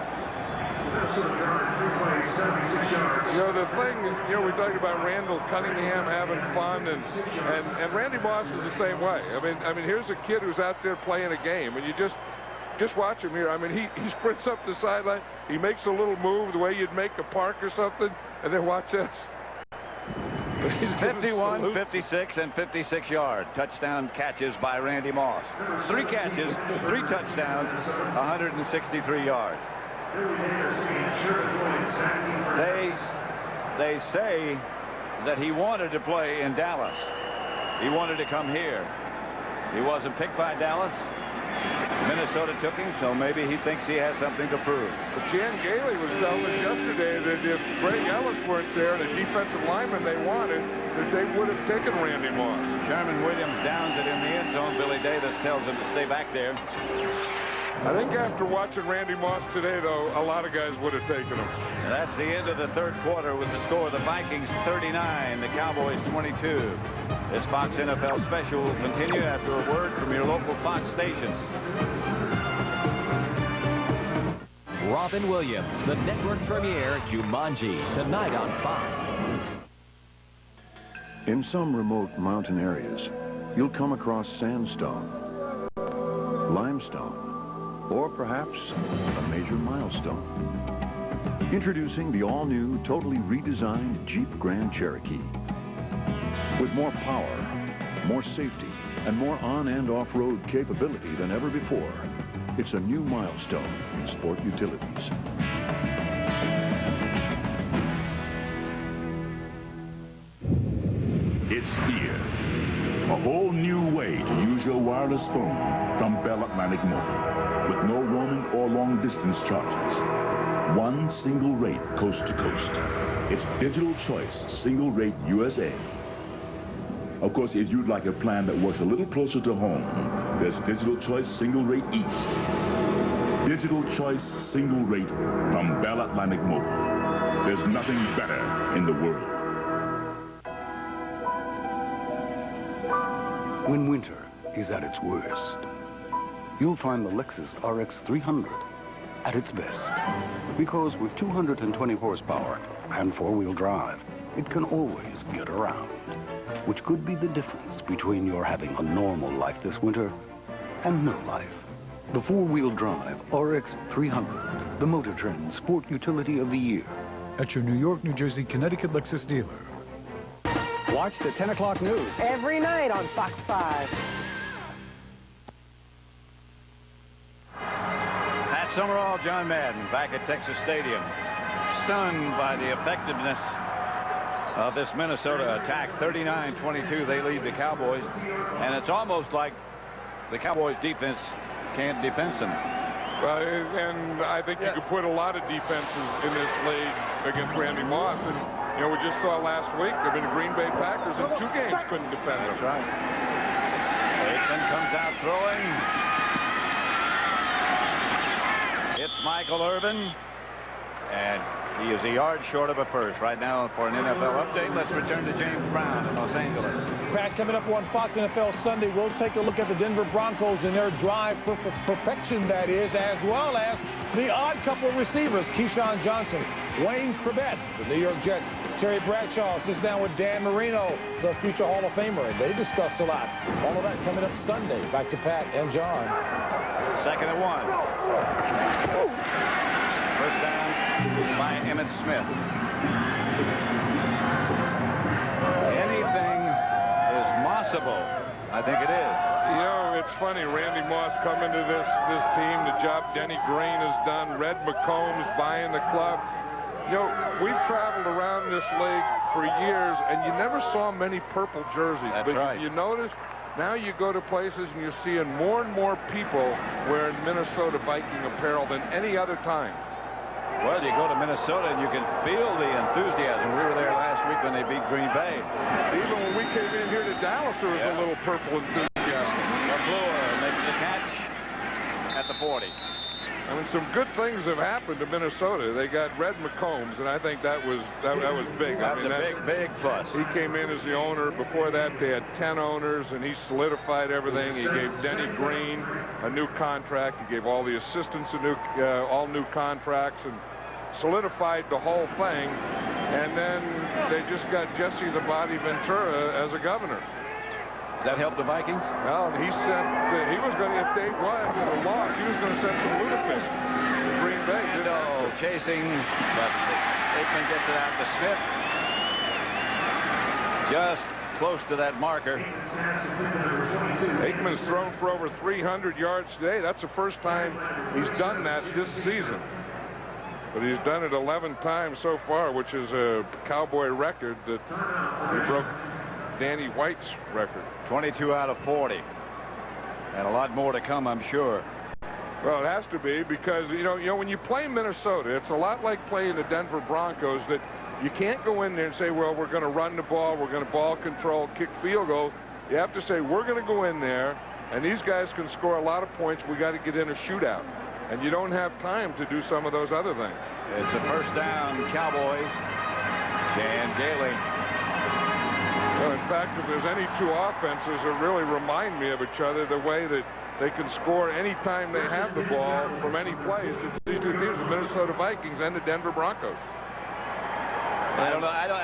You know, the thing, you know, we talked about Randall Cunningham having fun, and Randy Moss is the same way. I mean, here's a kid who's out there playing a game, and you just watch him here. I mean, he sprints up the sideline, he makes a little move the way you'd make a park or something, and then watch this. 51, 56, and 56-yard touchdown catches by Randy Moss. 3 catches, 3 touchdowns, 163 yards. They say that he wanted to play in Dallas. He wanted to come here. He wasn't picked by Dallas. Minnesota took him, so maybe he thinks he has something to prove. But Jan Gailey was telling us yesterday that if Greg Ellis weren't there, the defensive lineman they wanted, that they would have taken Randy Moss. Sherman Williams downs it in the end zone. Billy Davis tells him to stay back there. I think after watching Randy Moss today, though, a lot of guys would have taken him. And that's the end of the 3rd quarter with the score: the Vikings 39, the Cowboys 22. This Fox NFL special will continue after a word from your local Fox stations. Robin Williams, the network premiere, Jumanji, tonight on Fox. In some remote mountain areas, you'll come across sandstone, limestone, or perhaps a major milestone. Introducing the all-new, totally redesigned Jeep Grand Cherokee. With more power, more safety, and more on- and off-road capability than ever before, it's a new milestone in sport utilities. It's here. A whole new way to use your wireless phone from Bell Atlantic Mobile. With no roaming or long-distance charges. One single rate coast to coast. It's Digital Choice Single Rate USA. Of course, if you'd like a plan that works a little closer to home, there's Digital Choice Single Rate East. Digital Choice Single Rate from Bell Atlantic Mobile. There's nothing better in the world. When winter is at its worst, you'll find the Lexus RX 300 at its best. Because with 220 horsepower and 4-wheel drive, it can always get around. Which could be the difference between your having a normal life this winter and no life. The 4-wheel drive RX 300, the Motor Trend Sport Utility of the Year. At your New York, New Jersey, Connecticut Lexus dealer. Watch the 10 o'clock news every night on Fox 5. Pat Summerall, John Madden, back at Texas Stadium. Stunned by the effectiveness of this Minnesota attack. 39-22, they lead the Cowboys. And it's almost like the Cowboys defense can't defense them. Well, and I think you could put a lot of defenses in this league against Randy Moss. And, you know, we just saw last week, there have been the Green Bay Packers in 2 games couldn't defend him. That's right. Aikman comes out throwing. It's Michael Irvin. And he is a yard short of a first. Right now, for an NFL update, let's return to James Brown in Los Angeles. Pat, coming up on Fox NFL Sunday, we'll take a look at the Denver Broncos and their drive for perfection, that is, as well as the odd couple of receivers, Keyshawn Johnson, Wayne Krebet, the New York Jets. Terry Bradshaw sits down with Dan Marino, the future Hall of Famer, and they discuss a lot. All of that coming up Sunday. Back to Pat and John. 2nd and 1. First down by Emmitt Smith. Anything is possible. I think it is. You know, it's funny, Randy Moss coming to this team, the job Denny Green has done, Red McCombs buying the club. You know, we've traveled around this league for years, and you never saw many purple jerseys. That's but right. you notice Now you go to places and you're seeing more and more people wearing Minnesota Viking apparel than any other time. Well, you go to Minnesota and you can feel the enthusiasm. We were there last week when they beat Green Bay. Even when we came in here to Dallas, there was a little purple enthusiasm. LaFleur makes the catch at the 40. I mean, some good things have happened to Minnesota. They got Red McCombs, and I think that was big. That's a big fuss. He came in as the owner. Before that, they had 10 owners, and he solidified everything. He gave Denny Green a new contract. He gave all the assistants all new contracts, and solidified the whole thing. And then they just got Jesse the Body Ventura as a governor. Does that help the Vikings? Well, he said that he was going to, if they won or lost, he was going to send some ludicrous to Green Bay. No, chasing, but Aikman gets it out to Smith. Just close to that marker. Aikman's thrown for over 300 yards today. That's the first time he's done that this season. But he's done it 11 times so far, which is a Cowboy record that he broke Danny White's record. 22 out of 40. And a lot more to come, I'm sure. Well, it has to be, because, you know, when you play Minnesota, it's a lot like playing the Denver Broncos, that you can't go in there and say, well, we're going to run the ball, we're going to ball control, kick field goal. You have to say, we're going to go in there, and these guys can score a lot of points. We got to get in a shootout. And you don't have time to do some of those other things. It's a first down, Cowboys. Jan Gailey. Well, in fact, if there's any two offenses that really remind me of each other, the way that they can score any time they have the ball from any place, it's these two teams, the Minnesota Vikings and the Denver Broncos. I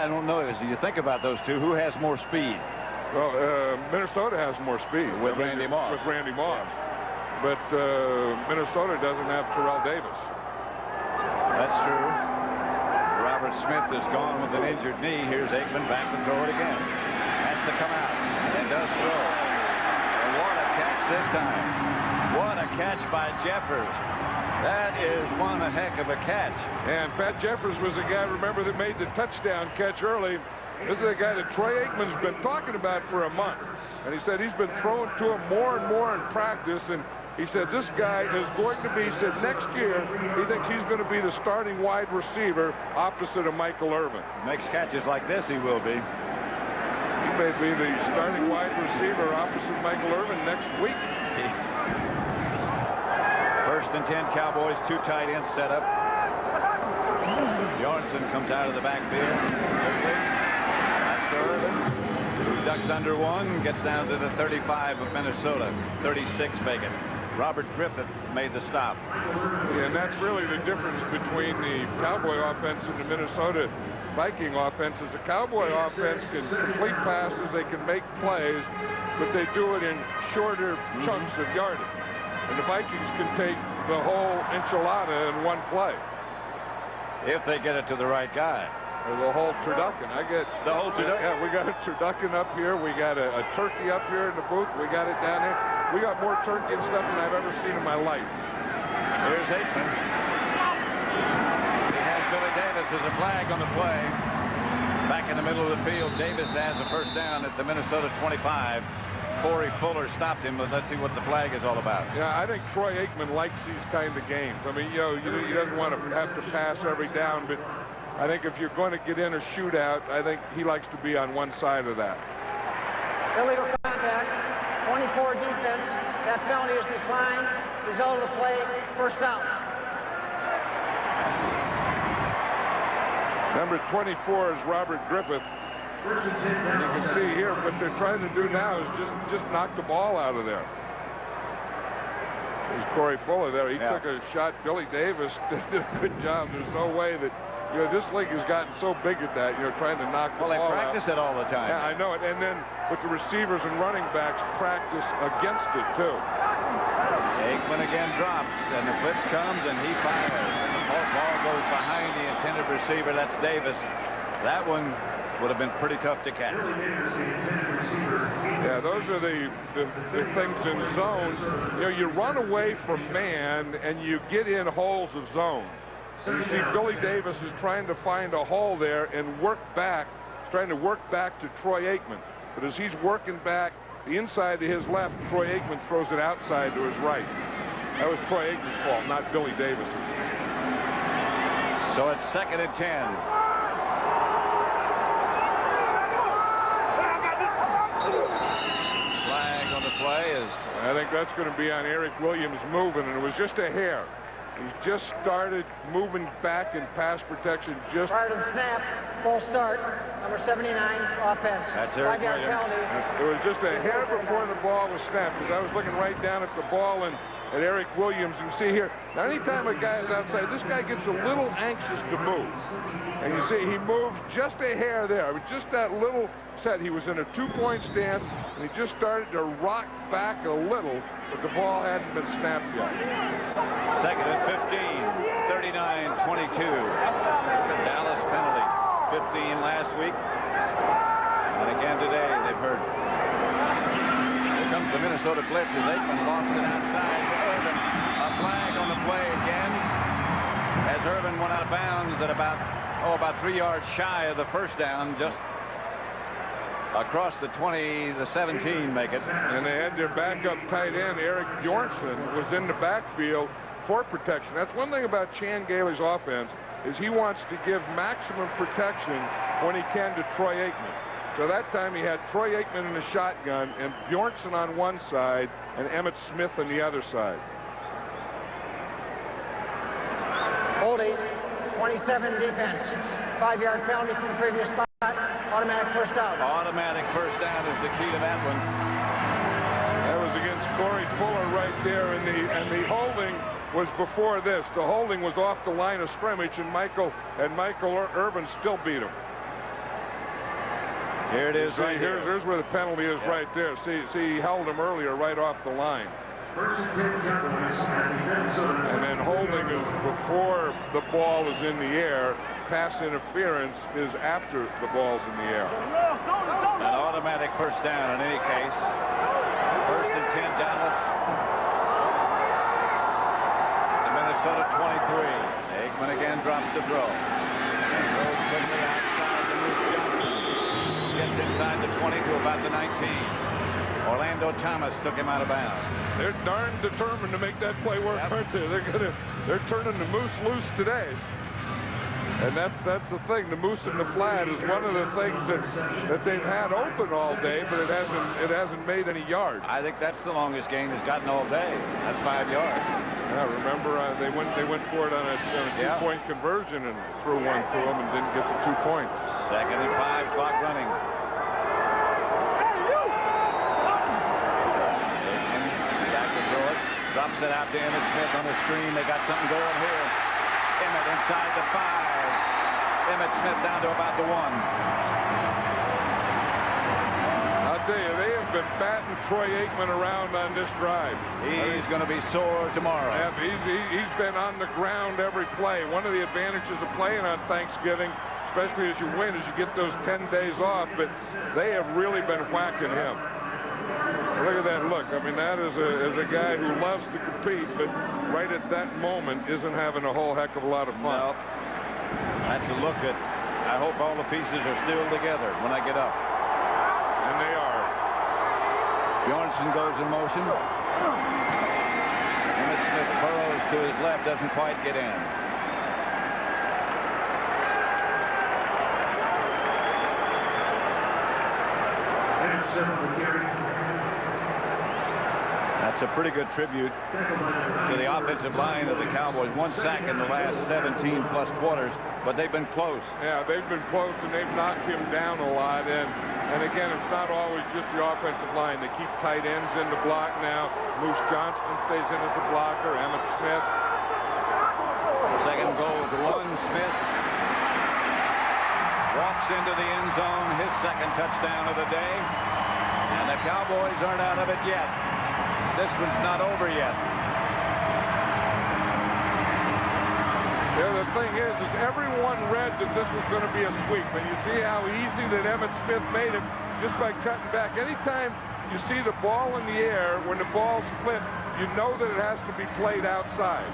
don't know. As you think about those two, who has more speed? Well, Minnesota has more speed. With Randy Moss. With Randy Moss. But Minnesota doesn't have Terrell Davis. That's true. Robert Smith is gone with an injured knee. Here's Aikman back to throw it again. Has to come out and does throw. And what a catch this time. What a catch by Jeffers. That is one heck of a catch. And Pat Jeffers was the guy, remember, that made the touchdown catch early. This is the guy that Troy Aikman's been talking about for a month. And he said he's been throwing to him more and more in practice. And he said this guy is going to be, said next year, he thinks he's going to be the starting wide receiver opposite of Michael Irvin. Makes catches like this, he will be. He may be the starting wide receiver opposite Michael Irvin next week. First and 10, Cowboys, two tight ends set up. Bjornsson comes out of the backfield. That's to Irvin, who ducks under one, gets down to the 35 of Minnesota. 36 make it. Robert Griffith made the stop. Yeah, and that's really the difference between the Cowboy offense and the Minnesota Viking offense. Is the Cowboy offense can complete passes, they can make plays, but they do it in shorter chunks of yardage. And the Vikings can take the whole enchilada in one play. If they get it to the right guy. Or the whole turducken. I get the whole turducken. Yeah, we got a turducken up here. We got a turkey up here in the booth. We got it down there. We got more turkey and stuff than I've ever seen in my life. Here's Aikman. He has Billy Davis as a flag on the play. Back in the middle of the field, Davis has a first down at the Minnesota 25. Corey Fuller stopped him, but let's see what the flag is all about. Yeah, I think Troy Aikman likes these kind of games. I mean, you know, he doesn't want to have to pass every down, but I think if you're going to get in a shootout, I think he likes to be on one side of that. Illegal contact, 24 defense. That penalty is declined. Result of the play, first down. Number 24 is Robert Griffith. And you can see here what they're trying to do now is just knock the ball out of there. There's Corey Fuller there. He took a shot. Billy Davis did a good job. There's no way that, you know, this league has gotten so big at that, you know, trying to knock the ball out. Well, they practice it all the time. Yeah, I know it. And then with the receivers and running backs practice against it, too. Aikman again drops, and the blitz comes, and he fires. And the ball goes behind the intended receiver. That's Davis. That one would have been pretty tough to catch. Yeah, those are the things in zones. You know, you run away from man, and you get in holes of zone. And you see Billy Davis is trying to find a hole there and work back, trying to work back to Troy Aikman. But as he's working back, the inside to his left. Troy Aikman throws it outside to his right. That was Troy Aikman's fault, not Billy Davis's. So it's 2nd and 10. Flag on the play is... I think that's going to be on Eric Williams moving, and it was just a hair. He just started moving back in pass protection just prior to the snap. Full start. Number 79, offense. That's Eric 5-yard Williams. penalty. It was just a hair before the ball was snapped, because I was looking right down at the ball and at Eric Williams. You can see here, now anytime a guy is outside, this guy gets a little anxious to move. And you see he moved just a hair there. It was just that little set. He was in a 2-point stand, and he just started to rock back a little, but the ball hadn't been snapped yet. 2nd and 15, 39-22. The Dallas penalty. 15 last week. And again today, they've heard. Here comes the Minnesota blitz as Aikman lost it outside to Irvin. A flag on the play again as Irvin went out of bounds at about 3 yards shy of the first down, just across the 20, the 17 make it. And they had their backup tight end, Eric Bjornsson, was in the backfield for protection. That's one thing about Chan Gailey's offense, is he wants to give maximum protection when he can to Troy Aikman. So that time he had Troy Aikman in the shotgun and Bjornsson on one side and Emmett Smith on the other side. Holding, 27 defense. 5-yard penalty from the previous spot. Automatic first down. Automatic first down is the key to that one. That was against Corey Fuller right there, and the holding was before this. The holding was off the line of scrimmage, and Michael Irvin still beat him. Here it is. Right here. Here's where the penalty is. Right there. See, he held him earlier right off the line. And then holding is before the ball is in the air. Pass interference is after the ball's in the air. An automatic first down in any case. 1st and 10 Dallas. The Minnesota 23. Aikman again drops the throw. And throws quickly outside to Moose Johnson. Gets inside the 20 to about the 19. Orlando Thomas took him out of bounds. They're darn determined to make that play work, aren't they? They're turning the Moose loose today. And that's the thing. The Moose and the flat is one of the things that they've had open all day, but it hasn't made any yards. I think that's the longest game it's gotten all day. That's 5 yards. Yeah, remember they went for it on a 2-point conversion and threw one to them and didn't get the 2 points. 2nd and 5, clock running. Drops it out to Emmett Smith on the screen. They got something going here. Emmett inside the 5. Emmett Smith down to about the 1. I'll tell you, they have been batting Troy Aikman around on this drive. He's going to be sore tomorrow. Yeah, he's been on the ground every play. One of the advantages of playing on Thanksgiving, especially as you win, is you get those 10 days off. But they have really been whacking him. Look at that look. I mean, that is a guy who loves to compete, but right at that moment isn't having a whole heck of a lot of fun. No. That's a look at, I hope all the pieces are still together when I get up. And they are. Bjornsson goes in motion. Emmett Smith burrows to his left, doesn't quite get in. That's a pretty good tribute to the offensive line of the Cowboys. 1 sack in the last 17-plus quarters, but they've been close. Yeah, they've been close, and they've knocked him down a lot. And again, it's not always just the offensive line. They keep tight ends in the block now. Moose Johnston stays in as a blocker. Emmett Smith. Second goal to 1. Smith walks into the end zone, his second touchdown of the day. And the Cowboys aren't out of it yet. This one's not over yet. Yeah, the thing is everyone read that this was going to be a sweep, and you see how easy that Emmett Smith made it just by cutting back. Anytime you see the ball in the air, when the ball's flipped, you know that it has to be played outside.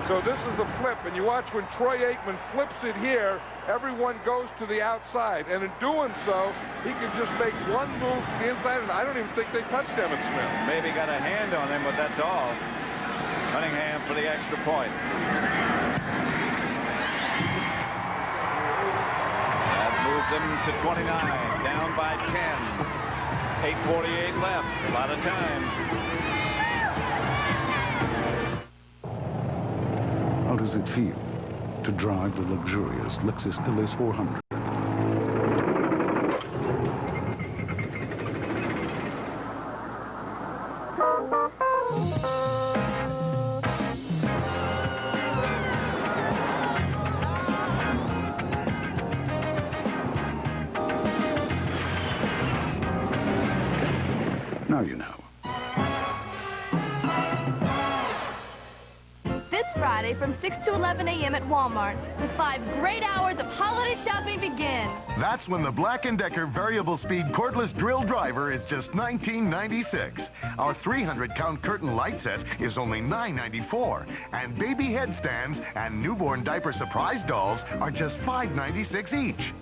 So this is a flip, and you watch when Troy Aikman flips it here, everyone goes to the outside. And in doing so, he can just make one move to the inside, and I don't even think they touched Emmitt Smith. Maybe got a hand on him, but that's all. Cunningham for the extra point. That moves them to 29, down by 10. 8:48 left, a lot of time. How does it feel to drive the luxurious Lexus LS 400? Now you know. This Friday from 6 to 11 a.m. at Walmart, the 5 great hours of holiday shopping begin. That's when the Black & Decker variable speed cordless drill driver is just $19.96. Our 300-count curtain light set is only $9.94. And baby headstands and newborn diaper surprise dolls are just $5.96 each.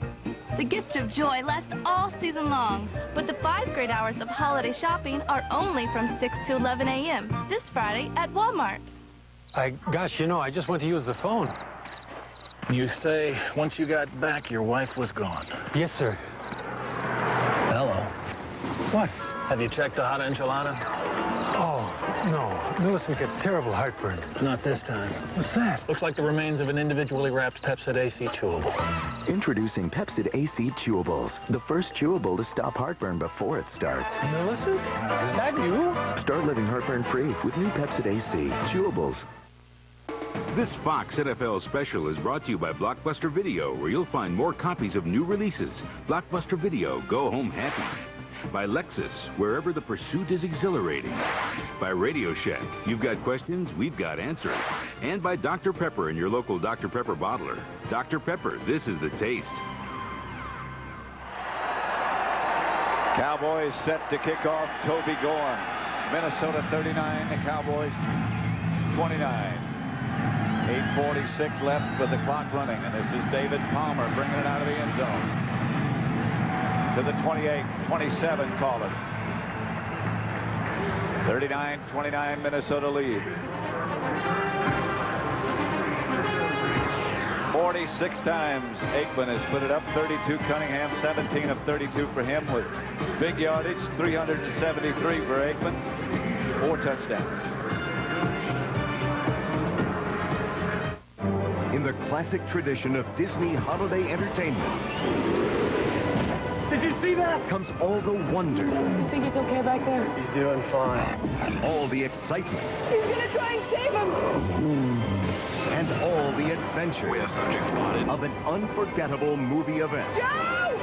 The gift of joy lasts all season long, but the 5 great hours of holiday shopping are only from 6 to 11 a.m. this Friday at Walmart. Gosh, you know, I just went to use the phone. You say once you got back, your wife was gone. Yes, sir. Hello. What? Have you checked the hot enchilada? Oh, no. Millicent gets terrible heartburn. Not this time. What's that? Looks like the remains of an individually wrapped Pepsid AC chewable. Introducing Pepsid AC Chewables, the first chewable to stop heartburn before it starts. Millicent? Is that you? Start living heartburn-free with new Pepsid AC Chewables. This Fox NFL special is brought to you by Blockbuster Video, where you'll find more copies of new releases. Blockbuster Video, go home happy. By Lexus, wherever the pursuit is exhilarating. By Radio Shack, you've got questions, we've got answers. And by Dr. Pepper and your local Dr. Pepper bottler. Dr. Pepper, this is the taste. Cowboys set to kick off. Toby Gorn. Minnesota 39, the Cowboys 29. 8:46 left with the clock running, and this is David Palmer bringing it out of the end zone. To the 28-27 call it. 39-29 Minnesota lead. 46 times Aikman has put it up. 32 Cunningham, 17 of 32 for him with big yardage. 373 for Aikman. 4 touchdowns. In the classic tradition of Disney holiday entertainment, Did you see that? comes all the wonder, You think he's okay back there? He's doing fine. all the excitement, He's gonna try and save him! and all the adventure of an unforgettable movie event. Joe!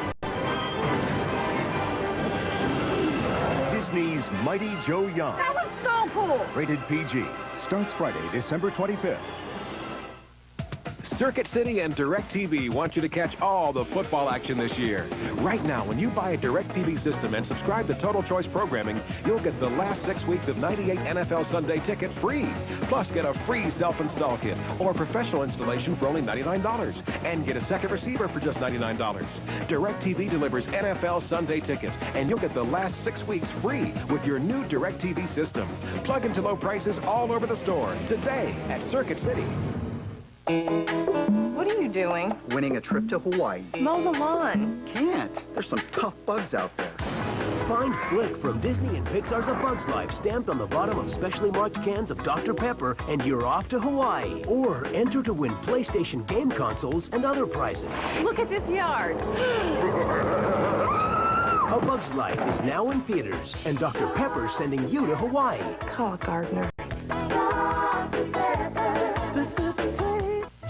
Disney's Mighty Joe Young. That was so cool! Rated PG. Starts Friday, December 25th. Circuit City and DirecTV want you to catch all the football action this year. Right now, when you buy a DirecTV system and subscribe to Total Choice Programming, you'll get the last 6 weeks of 98 NFL Sunday ticket free. Plus, get a free self-install kit or professional installation for only $99. And get a second receiver for just $99. DirecTV delivers NFL Sunday tickets, and you'll get the last 6 weeks free with your new DirecTV system. Plug into low prices all over the store today at Circuit City. What are you doing? Winning a trip to Hawaii. Mow the lawn. Can't. There's some tough bugs out there. Find Flick from Disney and Pixar's A Bug's Life stamped on the bottom of specially marked cans of Dr. Pepper, and you're off to Hawaii. Or enter to win PlayStation game consoles and other prizes. Look at this yard. A Bug's Life is now in theaters, and Dr. Pepper's sending you to Hawaii. Call a gardener.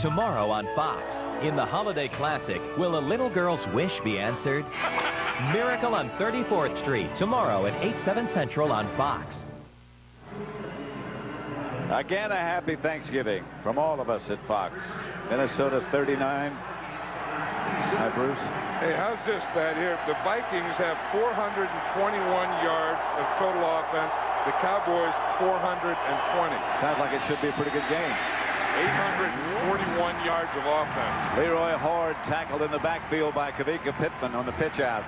Tomorrow on Fox, in the Holiday Classic, will a little girl's wish be answered? Miracle on 34th Street, tomorrow at 8/7 Central on Fox. Again, a happy Thanksgiving from all of us at Fox. Minnesota 39. Hi, Bruce. Hey, how's this bet here? The Vikings have 421 yards of total offense. The Cowboys 420. Sounds like it should be a pretty good game. 841 yards yards of offense. Leroy Horde tackled in the backfield by Kavika Pittman on the pitch out.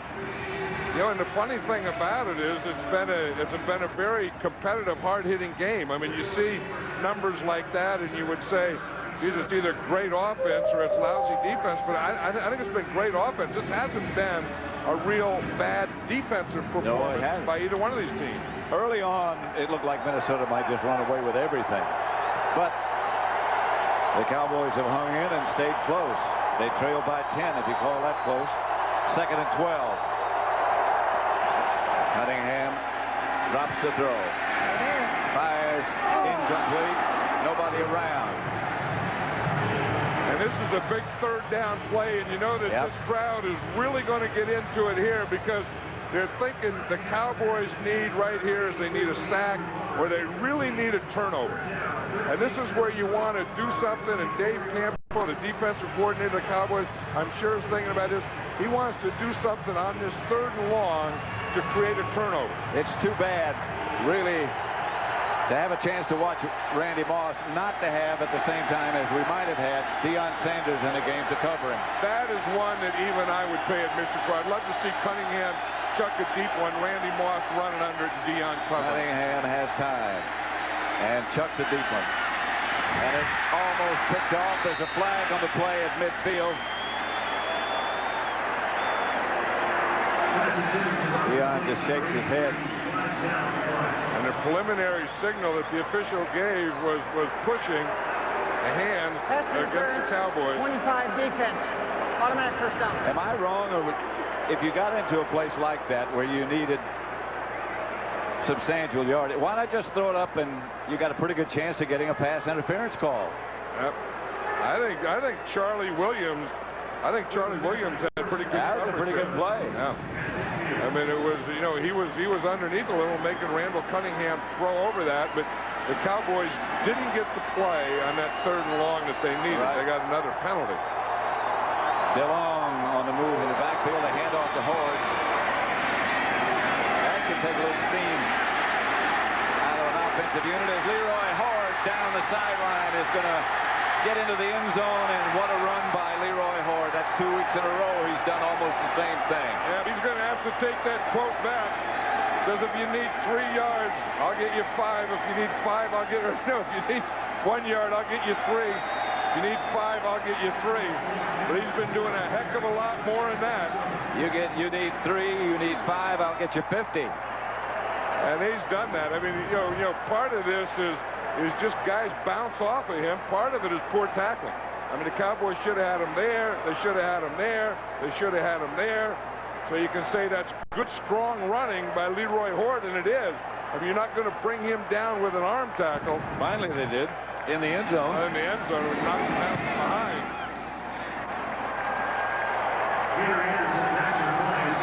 You know, and the funny thing about it is it's been a very competitive, hard-hitting game. I mean, you see numbers like that, and you would say, it's either great offense or it's lousy defense, but I think it's been great offense. This hasn't been a real bad defensive performance by either one of these teams. Early on, it looked like Minnesota might just run away with everything. But the Cowboys have hung in and stayed close. They trail by 10, if you call that close. 2nd and 12. Cunningham drops to throw. Fires incomplete. Nobody around. And this is a big 3rd down play, and you know that this crowd is really going to get into it here because they're thinking the Cowboys need right here is they need a sack or they really need a turnover. And this is where you want to do something, and Dave Campbell, the defensive coordinator of the Cowboys, I'm sure is thinking about this. He wants to do something on this 3rd and long to create a turnover. It's too bad, really, to have a chance to watch Randy Moss, not to have at the same time as we might have had Deion Sanders in a game to cover him. That is one that even I would pay admission for. I'd love to see Cunningham chuck a deep one, Randy Moss running under it, and Deion covering. Cunningham has time and chucks a deep one. And it's almost picked off. There's a flag on the play at midfield. Deion just shakes his head. And the preliminary signal that the official gave was pushing a hand against the Cowboys. 25 defense. Automatic first down. Am I wrong, or if you got into a place like that where you needed substantial yardage, why not just throw it up and you got a pretty good chance of getting a pass interference call? Yep. I think Charlie Williams had pretty good That was a pretty good play. Yeah. I mean, it was, you know, he was underneath a little, making Randall Cunningham throw over that, but the Cowboys didn't get the play on that 3rd and long that they needed. They got another penalty. DeLong on the move in the backfield, a handoff to Horde. That can take a little steam out of an offensive unit as Leroy Horde down the sideline is going to get into the end zone, and what a run by Leroy Horde. That's 2 weeks in a row he's done almost the same thing. Yeah, he's going to have to take that quote back. Says if you need 3 yards, I'll get you 5. If you need 5, I'll get, no, if you need 1 yard, I'll get you 3. If you need 5, I'll get you 3. But he's been doing a heck of a lot more than that. You need 3, you need 5, I'll get you 50. And he's done that. I mean, you know, part of this is just guys bounce off of him. Part of it is poor tackling. I mean, the Cowboys should have had him there. They should have had him there. They should have had him there. So you can say that's good, strong running by Leroy Horde, and it is. I mean, you're not going to bring him down with an arm tackle. Finally they did. In the end zone. In the end zone. We knocked him out from behind.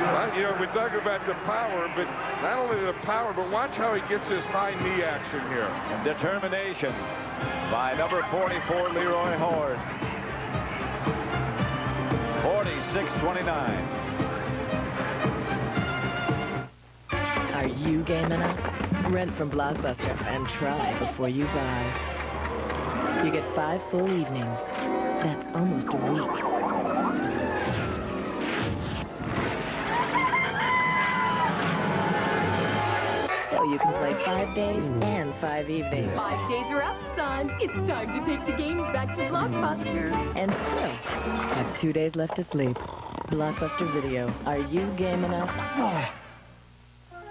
Well, you know, we talk about the power, but not only the power, but watch how he gets his high knee action here. Determination by number 44, Leroy Horde. 46-29. Are you game enough? Rent from Blockbuster and try before you buy. You get 5 full evenings. That's almost a week. So you can play 5 days and 5 evenings. 5 days are up, son. It's time to take the games back to Blockbuster. And still have 2 days left to sleep. Blockbuster Video. Are you game enough?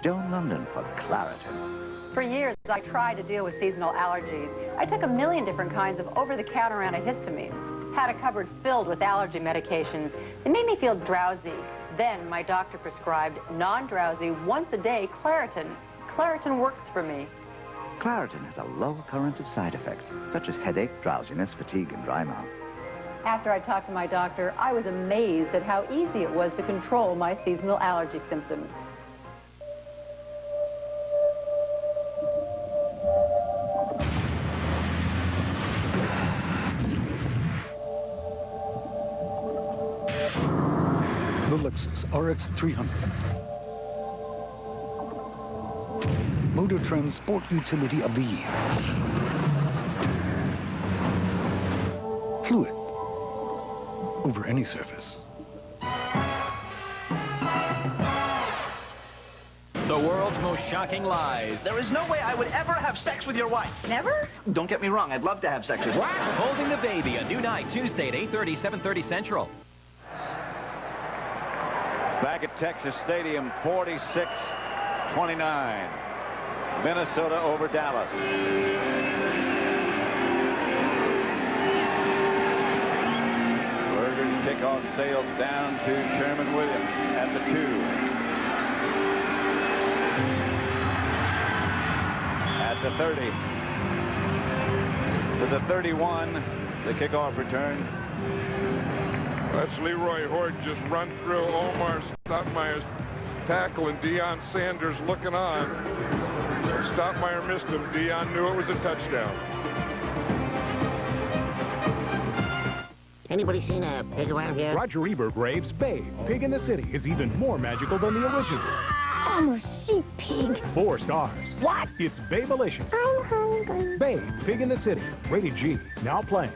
Joan London for Claritin. For years, I tried to deal with seasonal allergies. I took a million different kinds of over-the-counter antihistamines. Had a cupboard filled with allergy medications. They made me feel drowsy. Then my doctor prescribed non-drowsy, once-a-day Claritin. Claritin works for me. Claritin has a low occurrence of side effects, such as headache, drowsiness, fatigue, and dry mouth. After I talked to my doctor, I was amazed at how easy it was to control my seasonal allergy symptoms. The Lexus RX 300. Motor Trend Sport Utility of the Year. Fluid, over any surface. The world's most shocking lies. There is no way I would ever have sex with your wife. Never? Don't get me wrong, I'd love to have sex with you. Holding the Baby, a new night, Tuesday at 8:30, 7:30 Central. Back at Texas Stadium, 46-29. Minnesota over Dallas. Berger's kickoff sails down to Sherman Williams at the 2. At the 30. To the 31, the kickoff return. That's Leroy Hort just run through Omar Stottmeyer's tackle, and Deion Sanders looking on. Stottmeyer missed him. Deion knew it was a touchdown. Anybody seen a pig around here? Roger Ebert raves Babe, Pig in the City is even more magical than the original. I'm a sheep pig. 4 stars. What? It's Babe-alicious. I'm hungry. Babe, Pig in the City. Rated G. Now playing.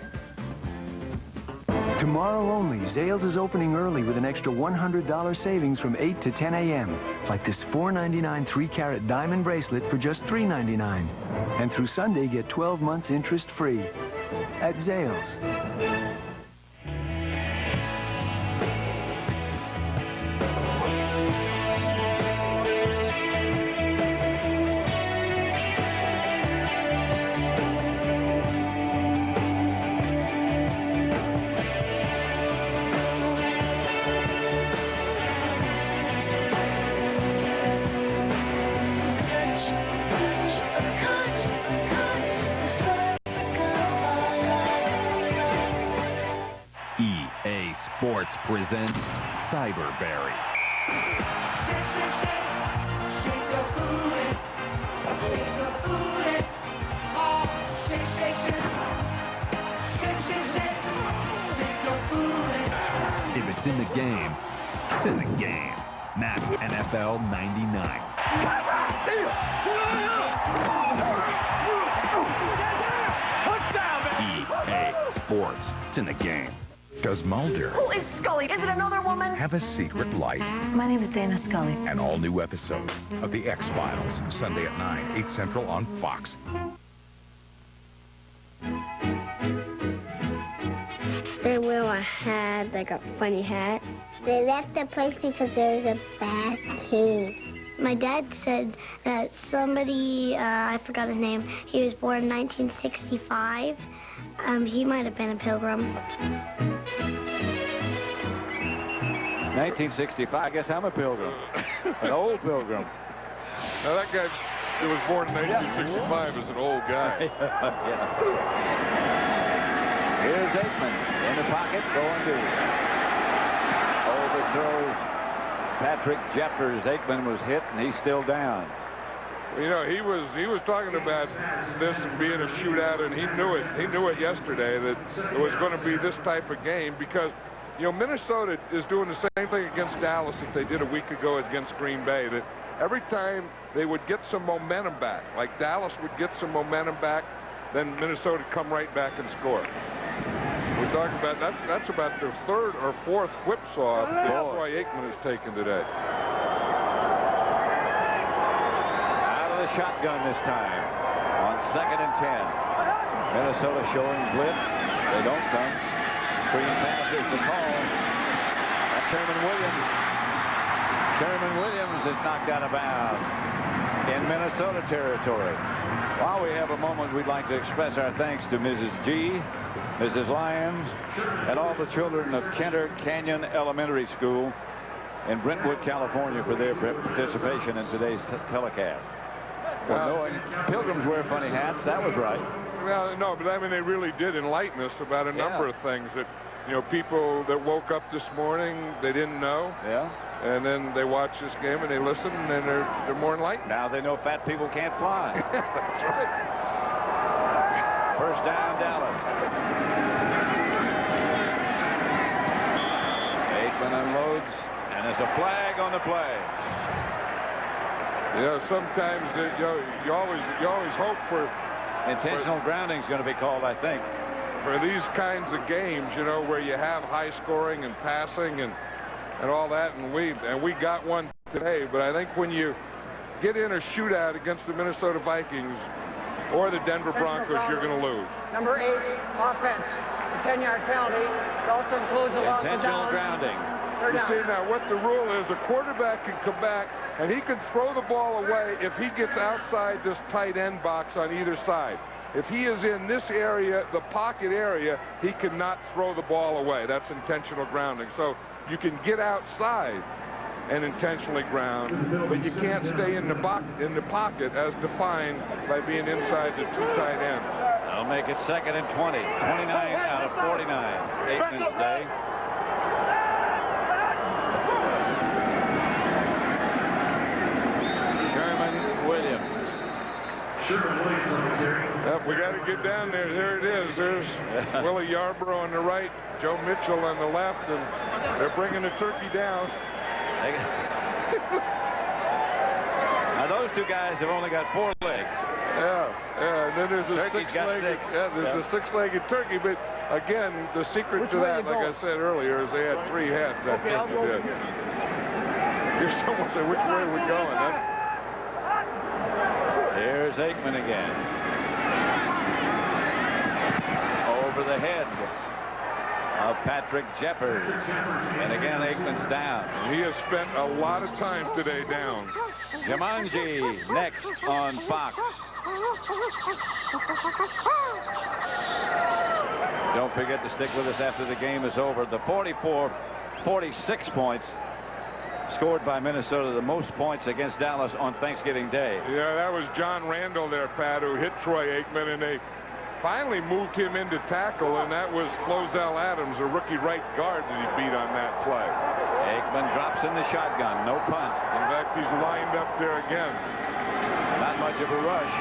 Tomorrow only, Zales is opening early with an extra $100 savings from 8 to 10 a.m. Like this $4.99 3-carat diamond bracelet for just $3.99. And through Sunday, get 12 months interest-free. At Zales. EA Sports presents Cyberberry. If it's in the game, it's in the game. Map NFL 99. EA Sports, it's in the game. Does Mulder Who is Scully? Is it another woman? have a secret life? My name is Dana Scully. An all-new episode of The X-Files, Sunday at 9, 8 Central on Fox. They wear a hat, like a funny hat. They left the place because there was a bad king. My dad said that somebody, I forgot his name, he was born in 1965. He might have been a pilgrim. 1965, I guess I'm a pilgrim. An old pilgrim. Now that guy who was born in 1965 is an old guy. Here's Aikman in the pocket, going to overthrows Patrick Jeffers. Aikman was hit, and he's still down. You know, he was talking about this being a shootout, and he knew it. He knew it yesterday that it was going to be this type of game because, you know, Minnesota is doing the same thing against Dallas that they did a week ago against Green Bay. That every time they would get some momentum back, like Dallas would get some momentum back, then Minnesota would come right back and score. We're talking about that's about their 3rd or 4th whipsaw. That's why Aikman is taken today. Shotgun this time on 2nd and 10. Minnesota showing blitz. They don't come. Screen pass is the call. That's Sherman Williams. Sherman Williams is knocked out of bounds in Minnesota territory. While we have a moment, we'd like to express our thanks to Mrs. G, Mrs. Lyons, and all the children of Kenter Canyon Elementary School in Brentwood, California for their participation in today's telecast. Well, knowing pilgrims wear funny hats, that was right. Well, no, but I mean, they really did enlighten us about a number of things that, you know, people that woke up this morning, they didn't know. Yeah. And then they watch this game and they listen and then they're more enlightened. Now they know fat people can't fly. That's right. First down, Dallas. Aikman unloads, and there's a flag on the play. You know, sometimes you always hope for intentional grounding is going to be called, I think. for these kinds of games, you know, where you have high scoring and passing and all that, and we got one today. But I think when you get in a shootout against the Minnesota Vikings or the Denver Broncos, you're going to lose. Number 8, offense. It's a 10-yard penalty. It also includes a loss of Intentional down. grounding. You see now what the rule is, a quarterback can come back and he can throw the ball away if he gets outside this tight end box on either side. If he is in this area, the pocket area, he cannot throw the ball away. That's intentional grounding. So you can get outside and intentionally ground, but you can't stay in the pocket as defined by being inside the 2 tight ends. That'll make it 2nd and 20. 29 out of 49. Aikman's day. Williams. Yep, we got to get down there. There it is. There's Willie Yarbrough on the right, Joe Mitchell on the left, and they're bringing the turkey down. Now those 2 guys have only got 4 legs. Yeah, and then there's a Turkey's got 6. Yeah, there's a 6-legged turkey, but again, the secret to that, like I said earlier, is they had 3 heads. That turkey did. Here's someone say, which way are we going? Here's Aikman again. Over the head of Patrick Jeffers. And again, Aikman's down. He has spent a lot of time today down. Jumanji next on Fox. Don't forget to stick with us after the game is over. The 46 points scored by Minnesota, the most points against Dallas on Thanksgiving Day. Yeah, that was John Randall there, Pat, who hit Troy Aikman, and they finally moved him into tackle, and that was Flozell Adams, a rookie right guard that he beat on that play. Aikman drops in the shotgun, no punt. In fact, he's lined up there again. Not much of a rush.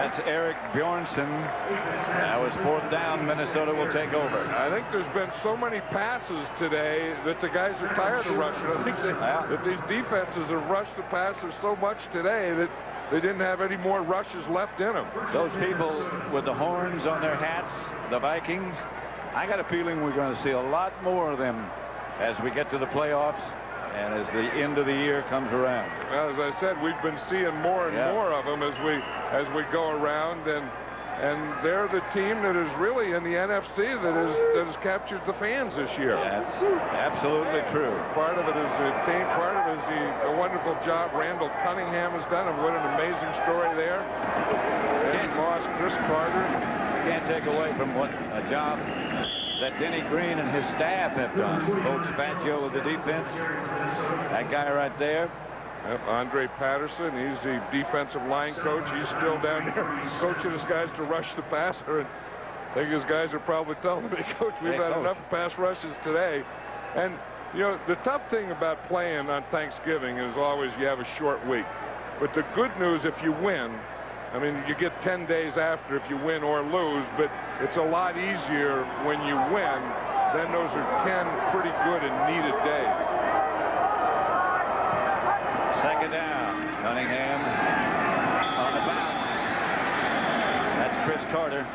That's Eric Bjornsson. That was 4th down. Minnesota will take over. I think there's been so many passes today that the guys are tired of rushing. I think that these defenses have rushed the passes so much today that they didn't have any more rushes left in them. Those people with the horns on their hats, the Vikings, I got a feeling we're going to see a lot more of them as we get to the playoffs and as the end of the year comes around. Well, as I said, we've been seeing more and more of them as we go around, and they're the team that is really in the NFC that has captured the fans this year. That's absolutely true. Part of it is the team. Part of it is the wonderful job Randall Cunningham has done, and what an amazing story there. Randy Moss, Chris Carter. Can't take away from what a job that Denny Green and his staff have done. Coach Fangio with the defense. That guy right there. Yep, Andre Patterson, he's the defensive line coach. He's still down there coaching his guys to rush the passer. And I think his guys are probably telling him, hey, Coach, we've had enough pass rushes today. And, you know, the tough thing about playing on Thanksgiving is always you have a short week. But the good news, if you win, I mean, you get 10 days after if you win or lose, but it's a lot easier when you win. Then those are 10 pretty good and needed days. 2nd down. Cunningham on the bounce. That's Chris Carter.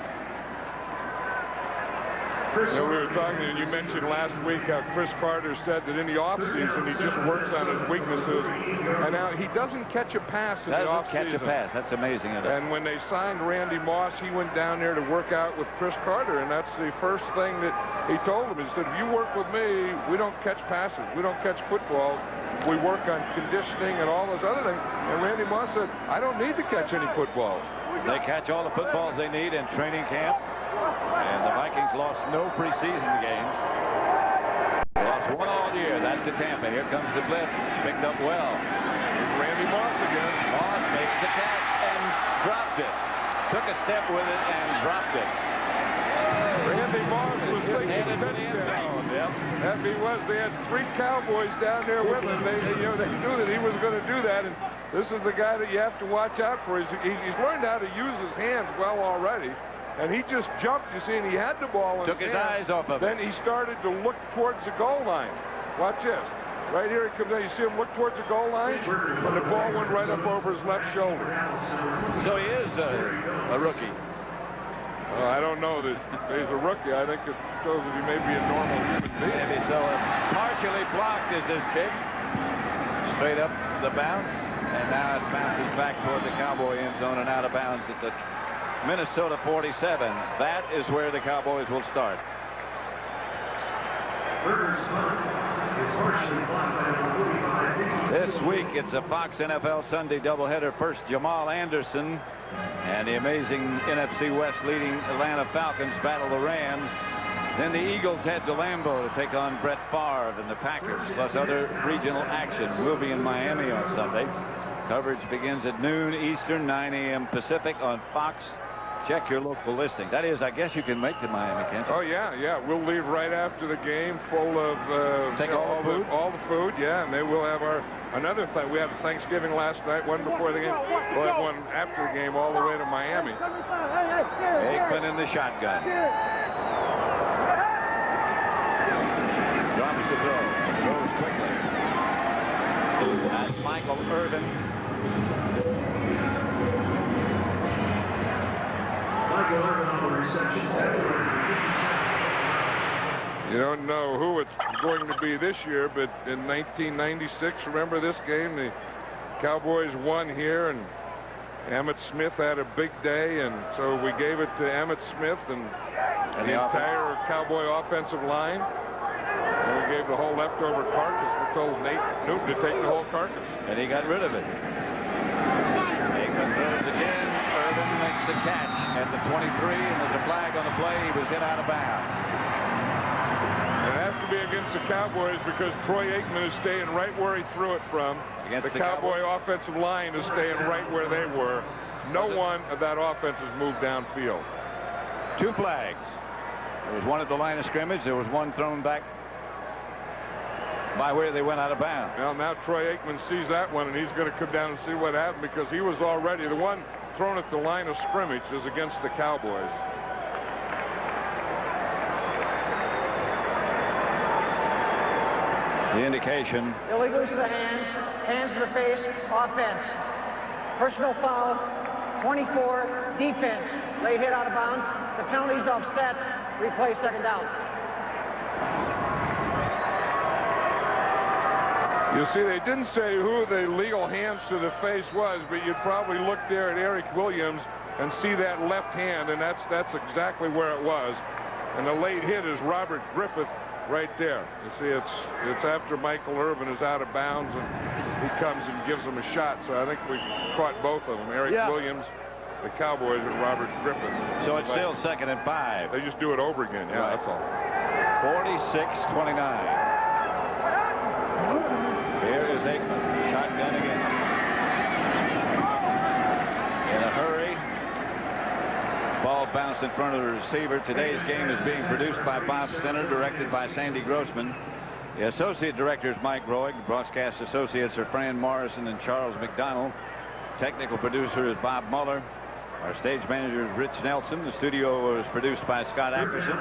You know, we were talking, and you mentioned last week how Chris Carter said that in the offseason he just works on his weaknesses, and now he doesn't catch a pass in the offseason. Catch a pass. That's amazing. And when they signed Randy Moss, he went down there to work out with Chris Carter, and that's the first thing that he told him. He said, if you work with me, we don't catch passes. We don't catch football. We work on conditioning and all those other things. And Randy Moss said, I don't need to catch any footballs. They catch all the footballs they need in training camp. And the Vikings lost no preseason games. They lost 1 all year. That's to Tampa. Here comes the blitz. It's picked up well. Here's Randy Moss again. Moss makes the catch and dropped it. Took a step with it and dropped it. Randy Moss was thinking touchdown. Yep. That he was. They had 3 Cowboys down there with him. They knew that he was going to do that. And this is the guy that you have to watch out for. He's learned how to use his hands well already. And he just jumped, you see, and he had the ball in Took his eyes off of it. Then he started to look towards the goal line. Watch this. Right here he comes in. You see him look towards the goal line? And the ball went right up over his left shoulder. So he is a rookie. I don't know that he's a rookie. I think it shows that he may be a normal human being. Maybe so. Partially blocked is his kick. Straight up the bounce. And now it bounces back toward the Cowboy end zone and out of bounds at the Minnesota 47. That is where the Cowboys will start. This week, it's a Fox NFL Sunday doubleheader. First, Jamal Anderson and the amazing NFC West leading Atlanta Falcons battle the Rams. Then the Eagles head to Lambeau to take on Brett Favre and the Packers, plus other regional action. We'll be in Miami on Sunday. Coverage begins at noon Eastern, 9 a.m. Pacific on Fox. Check your local listing. That is, I guess you can make it to Miami, can't you? Oh, yeah. We'll leave right after the game, full of all the food, yeah. And they will have another thing. We had a Thanksgiving last night, one before the game. We'll have one after the game all the way to Miami. Aikman in the shotgun. Drops the throw. Throws quickly. That's Michael Irvin. You don't know who it's going to be this year, but in 1996, remember this game? The Cowboys won here, and Emmitt Smith had a big day, and so we gave it to Emmitt Smith and the entire Cowboy offensive line. And we gave the whole leftover carcass. We told Nate Newton to take the whole carcass. And he got rid of it. Aikman throws again. Irvin makes the catch at the 23, and there's a flag on the play. He was hit out of bounds. It has to be against the Cowboys because Troy Aikman is staying right where he threw it from. Against the Cowboy offensive line is staying right where they were. No one of that offense has moved downfield. 2 flags. There was one at the line of scrimmage. There was one thrown back by where they went out of bounds. Well, now Troy Aikman sees that one, and he's going to come down and see what happened because he was already the one thrown at the line of scrimmage is against the Cowboys. The indication. Illegal use of the hands to the face, offense. Personal foul, 24, defense. Late hit out of bounds. The penalty's offset. Replay second down. You see, they didn't say who the legal hands to the face was, but you'd probably look there at Eric Williams and see that left hand, and that's exactly where it was. And the late hit is Robert Griffith right there. You see, it's after Michael Irvin is out of bounds, and he comes and gives him a shot. So I think we caught both of them, Eric Williams, the Cowboys, and Robert Griffith. So it's still 2nd and 5. They just do it over again. Yeah, that's all. 46-29. Here is Aikman, shotgun again. In a hurry. Ball bounced in front of the receiver. Today's game is being produced by Bob Stenner, directed by Sandy Grossman. The associate director is Mike Roig. Broadcast associates are Fran Morrison and Charles McDonald. Technical producer is Bob Muller. Our stage manager is Rich Nelson. The studio was produced by Scott Ackerson,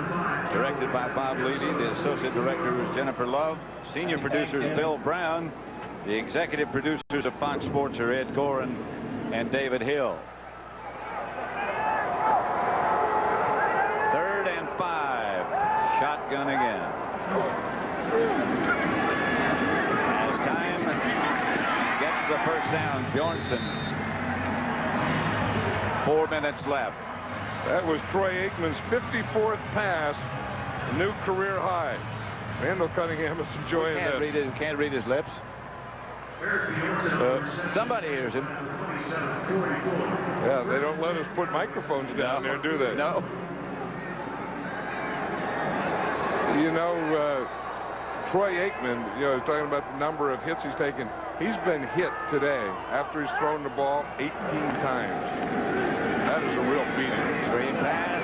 directed by Bob Levy. The associate director is Jennifer Love. Senior producer is Bill Brown. The executive producers of Fox Sports are Ed Gorin and David Hill. 3rd and 5. Shotgun again. As time gets the first down, Bjornsson. 4 minutes left. That was Troy Aikman's 54th pass, a new career high. Randall Cunningham is enjoying this. Can't read his lips. Somebody hears him. Yeah, they don't let us put microphones down there, do they? No. You know, Troy Aikman, talking about the number of hits he's taken. He's been hit today after he's thrown the ball 18 times. That is a real beating. Screen pass.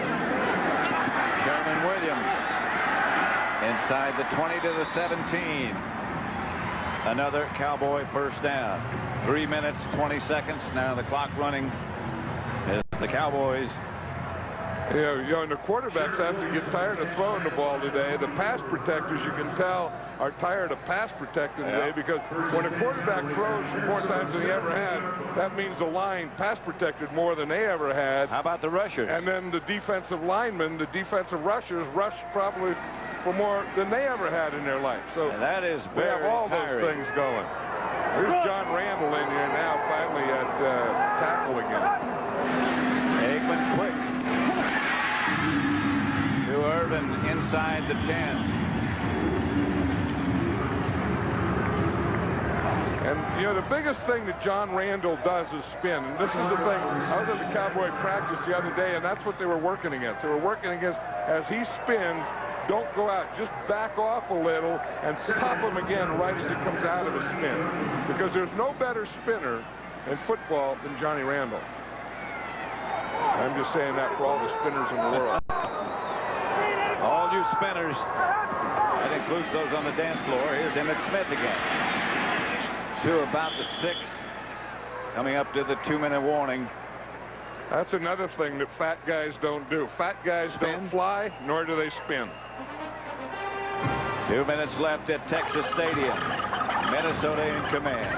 Sherman Williams. Inside the 20 to the 17. Another Cowboy first down. 3 minutes, 20 seconds. Now the clock running as the Cowboys And the quarterbacks have to get tired of throwing the ball today. The pass protectors, you can tell, are tired of pass protecting today because when a quarterback throws more times than he ever had, that means the line pass protected more than they ever had. How about the rushers? And then the defensive linemen, the defensive rushers, rush probably for more than they ever had in their life. So that is we have all tiring. those things going. Here's John Randall in here now, finally at tackle again. Aikman quick. To Irvin inside the 10. And, the biggest thing that John Randall does is spin. And this is the thing. I was at the Cowboy practice the other day, and that's what they were working against. They were working against, as he spins, don't go out. Just back off a little and pop him again right as he comes out of a spin. Because there's no better spinner in football than Johnny Randall. I'm just saying that for all the spinners in the world. All you spinners. That includes those on the dance floor. Here's Emmitt Smith again. To about the 6. Coming up to the 2-minute warning. That's another thing that fat guys don't do. Fat guys don't fly, nor do they spin. 2 minutes left at Texas Stadium. Minnesota in command.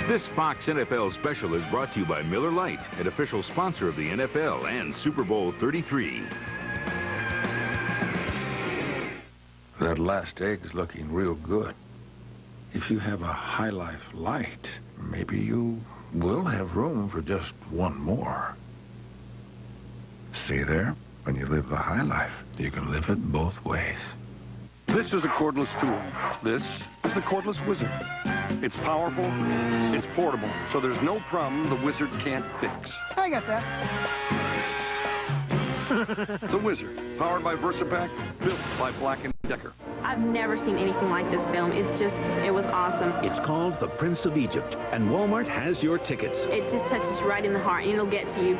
This Fox NFL special is brought to you by Miller Lite, an official sponsor of the NFL and Super Bowl 33. That last egg's looking real good. If you have a High Life Light, maybe you will have room for just one more. See there? When you live the high life, you can live it both ways. This is a cordless tool. This is the Cordless Wizard. It's powerful, it's portable, so there's no problem the Wizard can't fix. I got that. The Wizard, powered by VersaPack, built by Black & Decker. I've never seen anything like this film. It was awesome. It's called The Prince of Egypt, and Walmart has your tickets. It just touches you right in the heart, and it'll get to you,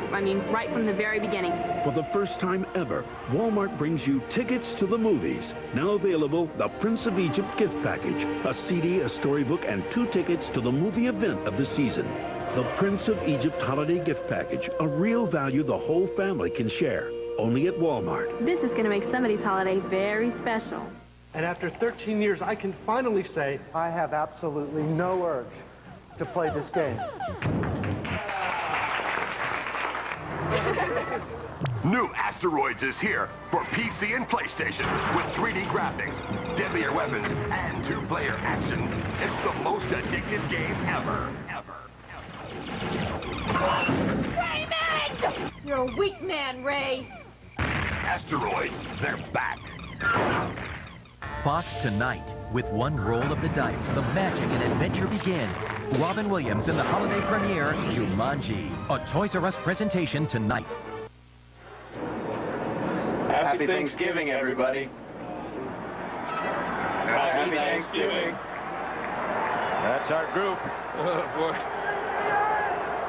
right from the very beginning. For the first time ever, Walmart brings you tickets to the movies. Now available, The Prince of Egypt gift package. A CD, a storybook, and 2 tickets to the movie event of the season. The Prince of Egypt holiday gift package, a real value the whole family can share. Only at Walmart. This is going to make somebody's holiday very special. And after 13 years, I can finally say I have absolutely no urge to play this game. New Asteroids is here for PC and PlayStation with 3D graphics, deadlier weapons, and 2-player action. It's the most addictive game ever. Raymond! You're a weak man, Ray. Asteroids, they're back. Fox tonight. With one roll of the dice, the magic and adventure begins. Robin Williams in the holiday premiere, Jumanji. A Toys R Us presentation tonight. Happy Thanksgiving, everybody. Happy Thanksgiving. That's our group. Boy.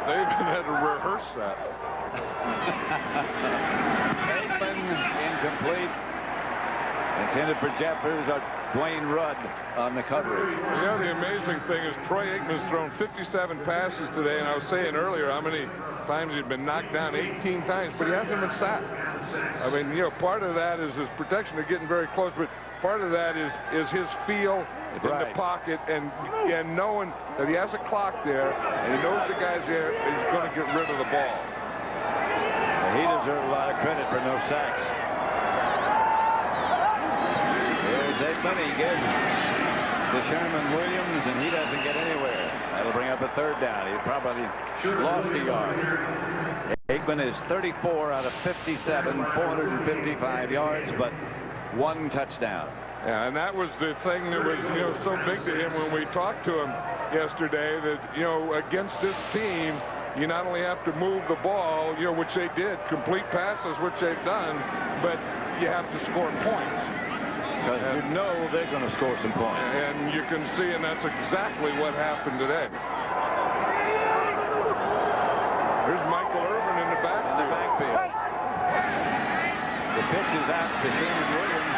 They even had to rehearse that. Aikman incomplete. Intended for Jeffers, Dwayne Rudd on the coverage. The amazing thing is Troy Aikman's thrown 57 passes today, and I was saying earlier how many times he'd been knocked down, 18 times, but he hasn't been sacked. Part of that is his protection. They're getting very close, but part of that is his feel in the pocket and knowing that he has a clock there, and he knows the guy's there, and he's going to get rid of the ball. He deserves a lot of credit for no sacks. Here's Aikman. He gives to Sherman Williams, and he doesn't get anywhere. That'll bring up a 3rd down. He probably lost a yard. Aikman is 34 out of 57, 455 yards, but 1 touchdown. Yeah, and that was the thing that was, so big to him when we talked to him yesterday that, against this team, you not only have to move the ball, which they did, complete passes, which they've done, but you have to score points. Because you know they're going to score some points. And you can see, and that's exactly what happened today. Here's Michael Irvin in the backfield. The pitch is out to Sherman Williams.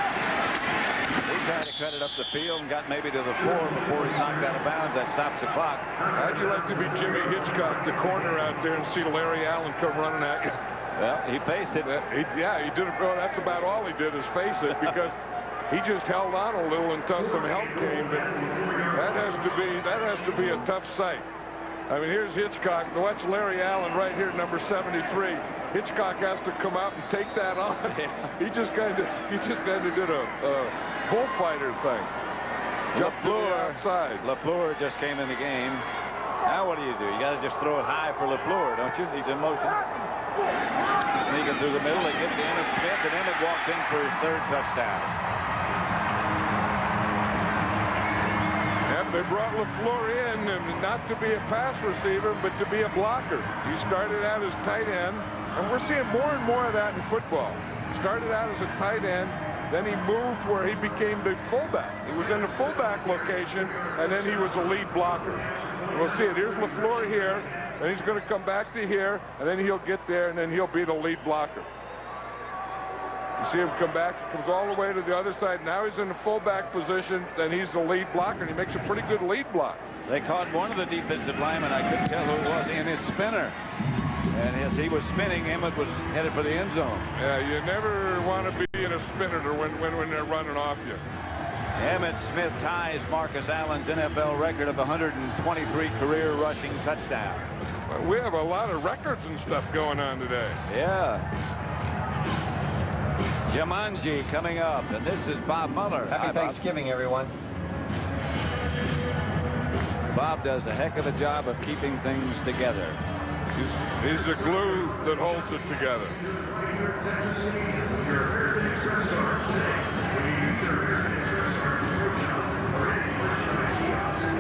He tried to cut it up the field and got maybe to the floor before he knocked out of bounds. That stops the clock. How'd you like to be Jimmy Hitchcock, the corner out there, and see Larry Allen come running at you? Well, he faced it. Yeah, he did it. Well, that's about all he did is face it, because he just held on a little until some help came. But that has to be a tough sight. I mean, here's Hitchcock. Watch Larry Allen right here, number 73. Hitchcock has to come out and take that on. He just kind of did a bullfighter thing. LaFleur just came in the game. Now what do? You got to just throw it high for LaFleur, don't you? He's in motion. Sneaking through the middle, they get to Emmitt Smith, and Emmitt walks in for his 3rd touchdown. They brought LaFleur in, and not to be a pass receiver, but to be a blocker. He started out as tight end, and we're seeing more and more of that in football. Started out as a tight end, then he moved where he became the fullback. He was in the fullback location, and then he was a lead blocker. We'll see it. Here's LaFleur here, and he's going to come back to here, and then he'll get there, and then he'll be the lead blocker. You see him come back. He comes all the way to the other side. Now he's in the fullback position. Then he's the lead blocker, and he makes a pretty good lead block. They caught one of the defensive linemen. I couldn't tell who it was in his spinner. And as he was spinning, Emmitt was headed for the end zone. Yeah, you never want to be in a spinner when they're running off you. Emmitt Smith ties Marcus Allen's NFL record of 123 career rushing touchdowns. Well, we have a lot of records and stuff going on today. Yeah. Jumanji coming up, and this is Bob Muller. Happy Thanksgiving, everyone. Bob does a heck of a job of keeping things together. He's the glue that holds it together.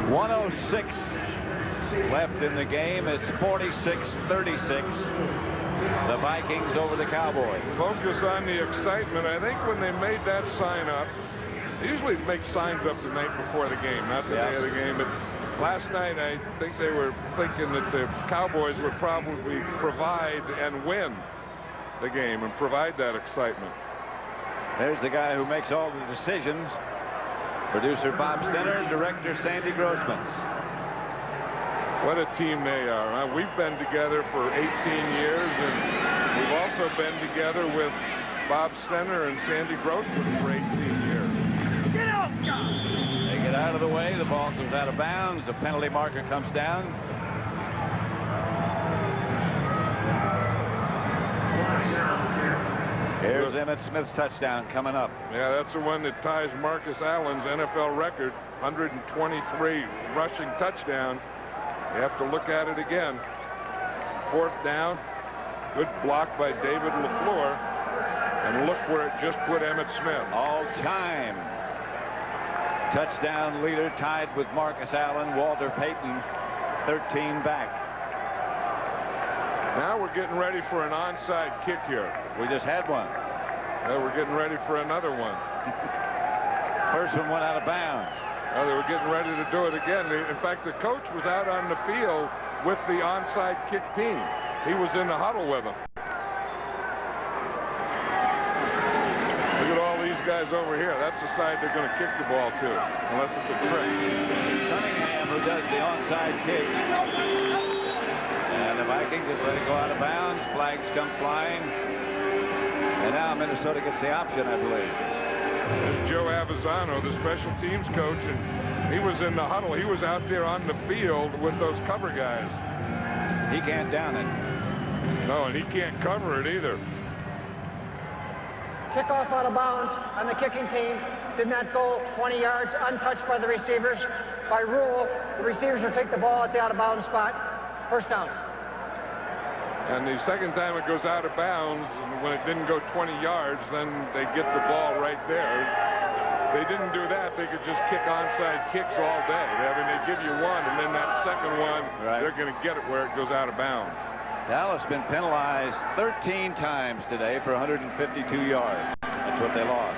.106 left in the game. It's 46-36. The Vikings over the Cowboys. Focus on the excitement. I think when they made that sign up, they usually make signs up the night before the game, not the day of the game. But last night, I think they were thinking that the Cowboys would probably provide and win the game and provide that excitement. There's the guy who makes all the decisions. Producer Bob Stenner, director Sandy Grossmans. What a team they are. Huh? We've been together for 18 years, and we've also been together with Bob Stenner and Sandy Grossman for 18 years. Get out, They get out of the way. The ball goes out of bounds. The penalty marker comes down. Here's Emmitt Smith's touchdown coming up. Yeah, that's the one that ties Marcus Allen's NFL record, 123 rushing touchdown. You have to look at it again. 4th down. Good block by David LaFleur. And look where it just put Emmitt Smith. All-time touchdown leader, tied with Marcus Allen. Walter Payton, 13 back. Now we're getting ready for an onside kick here. We just had one. We're getting ready for another one. First one went out of bounds. Oh, they were getting ready to do it again. In fact, the coach was out on the field with the onside kick team. He was in the huddle with them. Look at all these guys over here. That's the side they're going to kick the ball to, unless it's a trick. Cunningham, who does the onside kick. And the Vikings just let it go out of bounds. Flags come flying. And now Minnesota gets the option, I believe. There's Joe Avizano, the special teams coach, and he was in the huddle. He was out there on the field with those cover guys. He can't down it. No, and he can't cover it either. Kickoff out of bounds on the kicking team. Did not go 20 yards untouched by the receivers. By rule, the receivers will take the ball at the out-of-bounds spot. First down. And the second time it goes out of bounds, and when it didn't go 20 yards, then they get the ball right there. If they didn't do that, they could just kick onside kicks all day. I mean, they give you one, and then that second one, they're going to get it where it goes out of bounds. Dallas been penalized 13 times today for 152 yards. That's what they lost.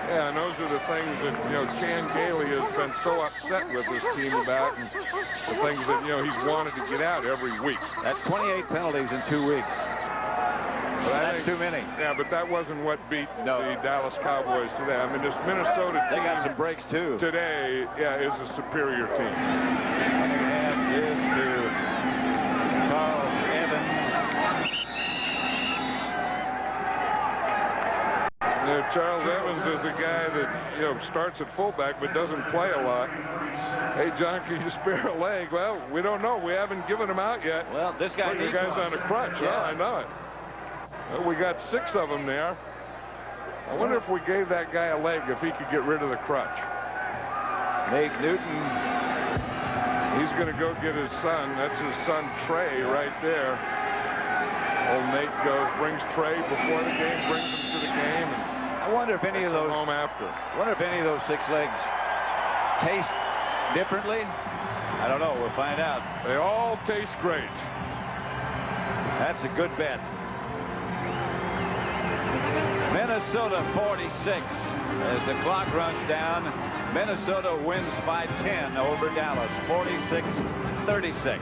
Yeah, and those are the things that, Chan Gailey has been so upset with this team about, and the things that, he's wanted to get out every week. That's 28 penalties in 2 weeks. That's too many. Yeah, but that wasn't what beat the Dallas Cowboys today. I mean, this Minnesota team. They got some breaks, too. Today, yeah, is a superior team. And is to Charles Evans. Charles Evans is a guy that, starts at fullback but doesn't play a lot. Hey, John, can you spare a leg? Well, we don't know. We haven't given him out yet. Well, this guy needs guy's on a crutch. Yeah. I know it. Well, we got 6 of them there. I wonder if we gave that guy a leg, if he could get rid of the crutch. Nate Newton. He's going to go get his son. That's his son, Trey, right there. Old Nate brings Trey before the game, brings him to the game. And I wonder if any of those home after. I wonder if any of those 6 legs taste differently. I don't know. We'll find out. They all taste great. That's a good bet. Minnesota 46. As the clock runs down, Minnesota wins by 10 over Dallas, 46-36.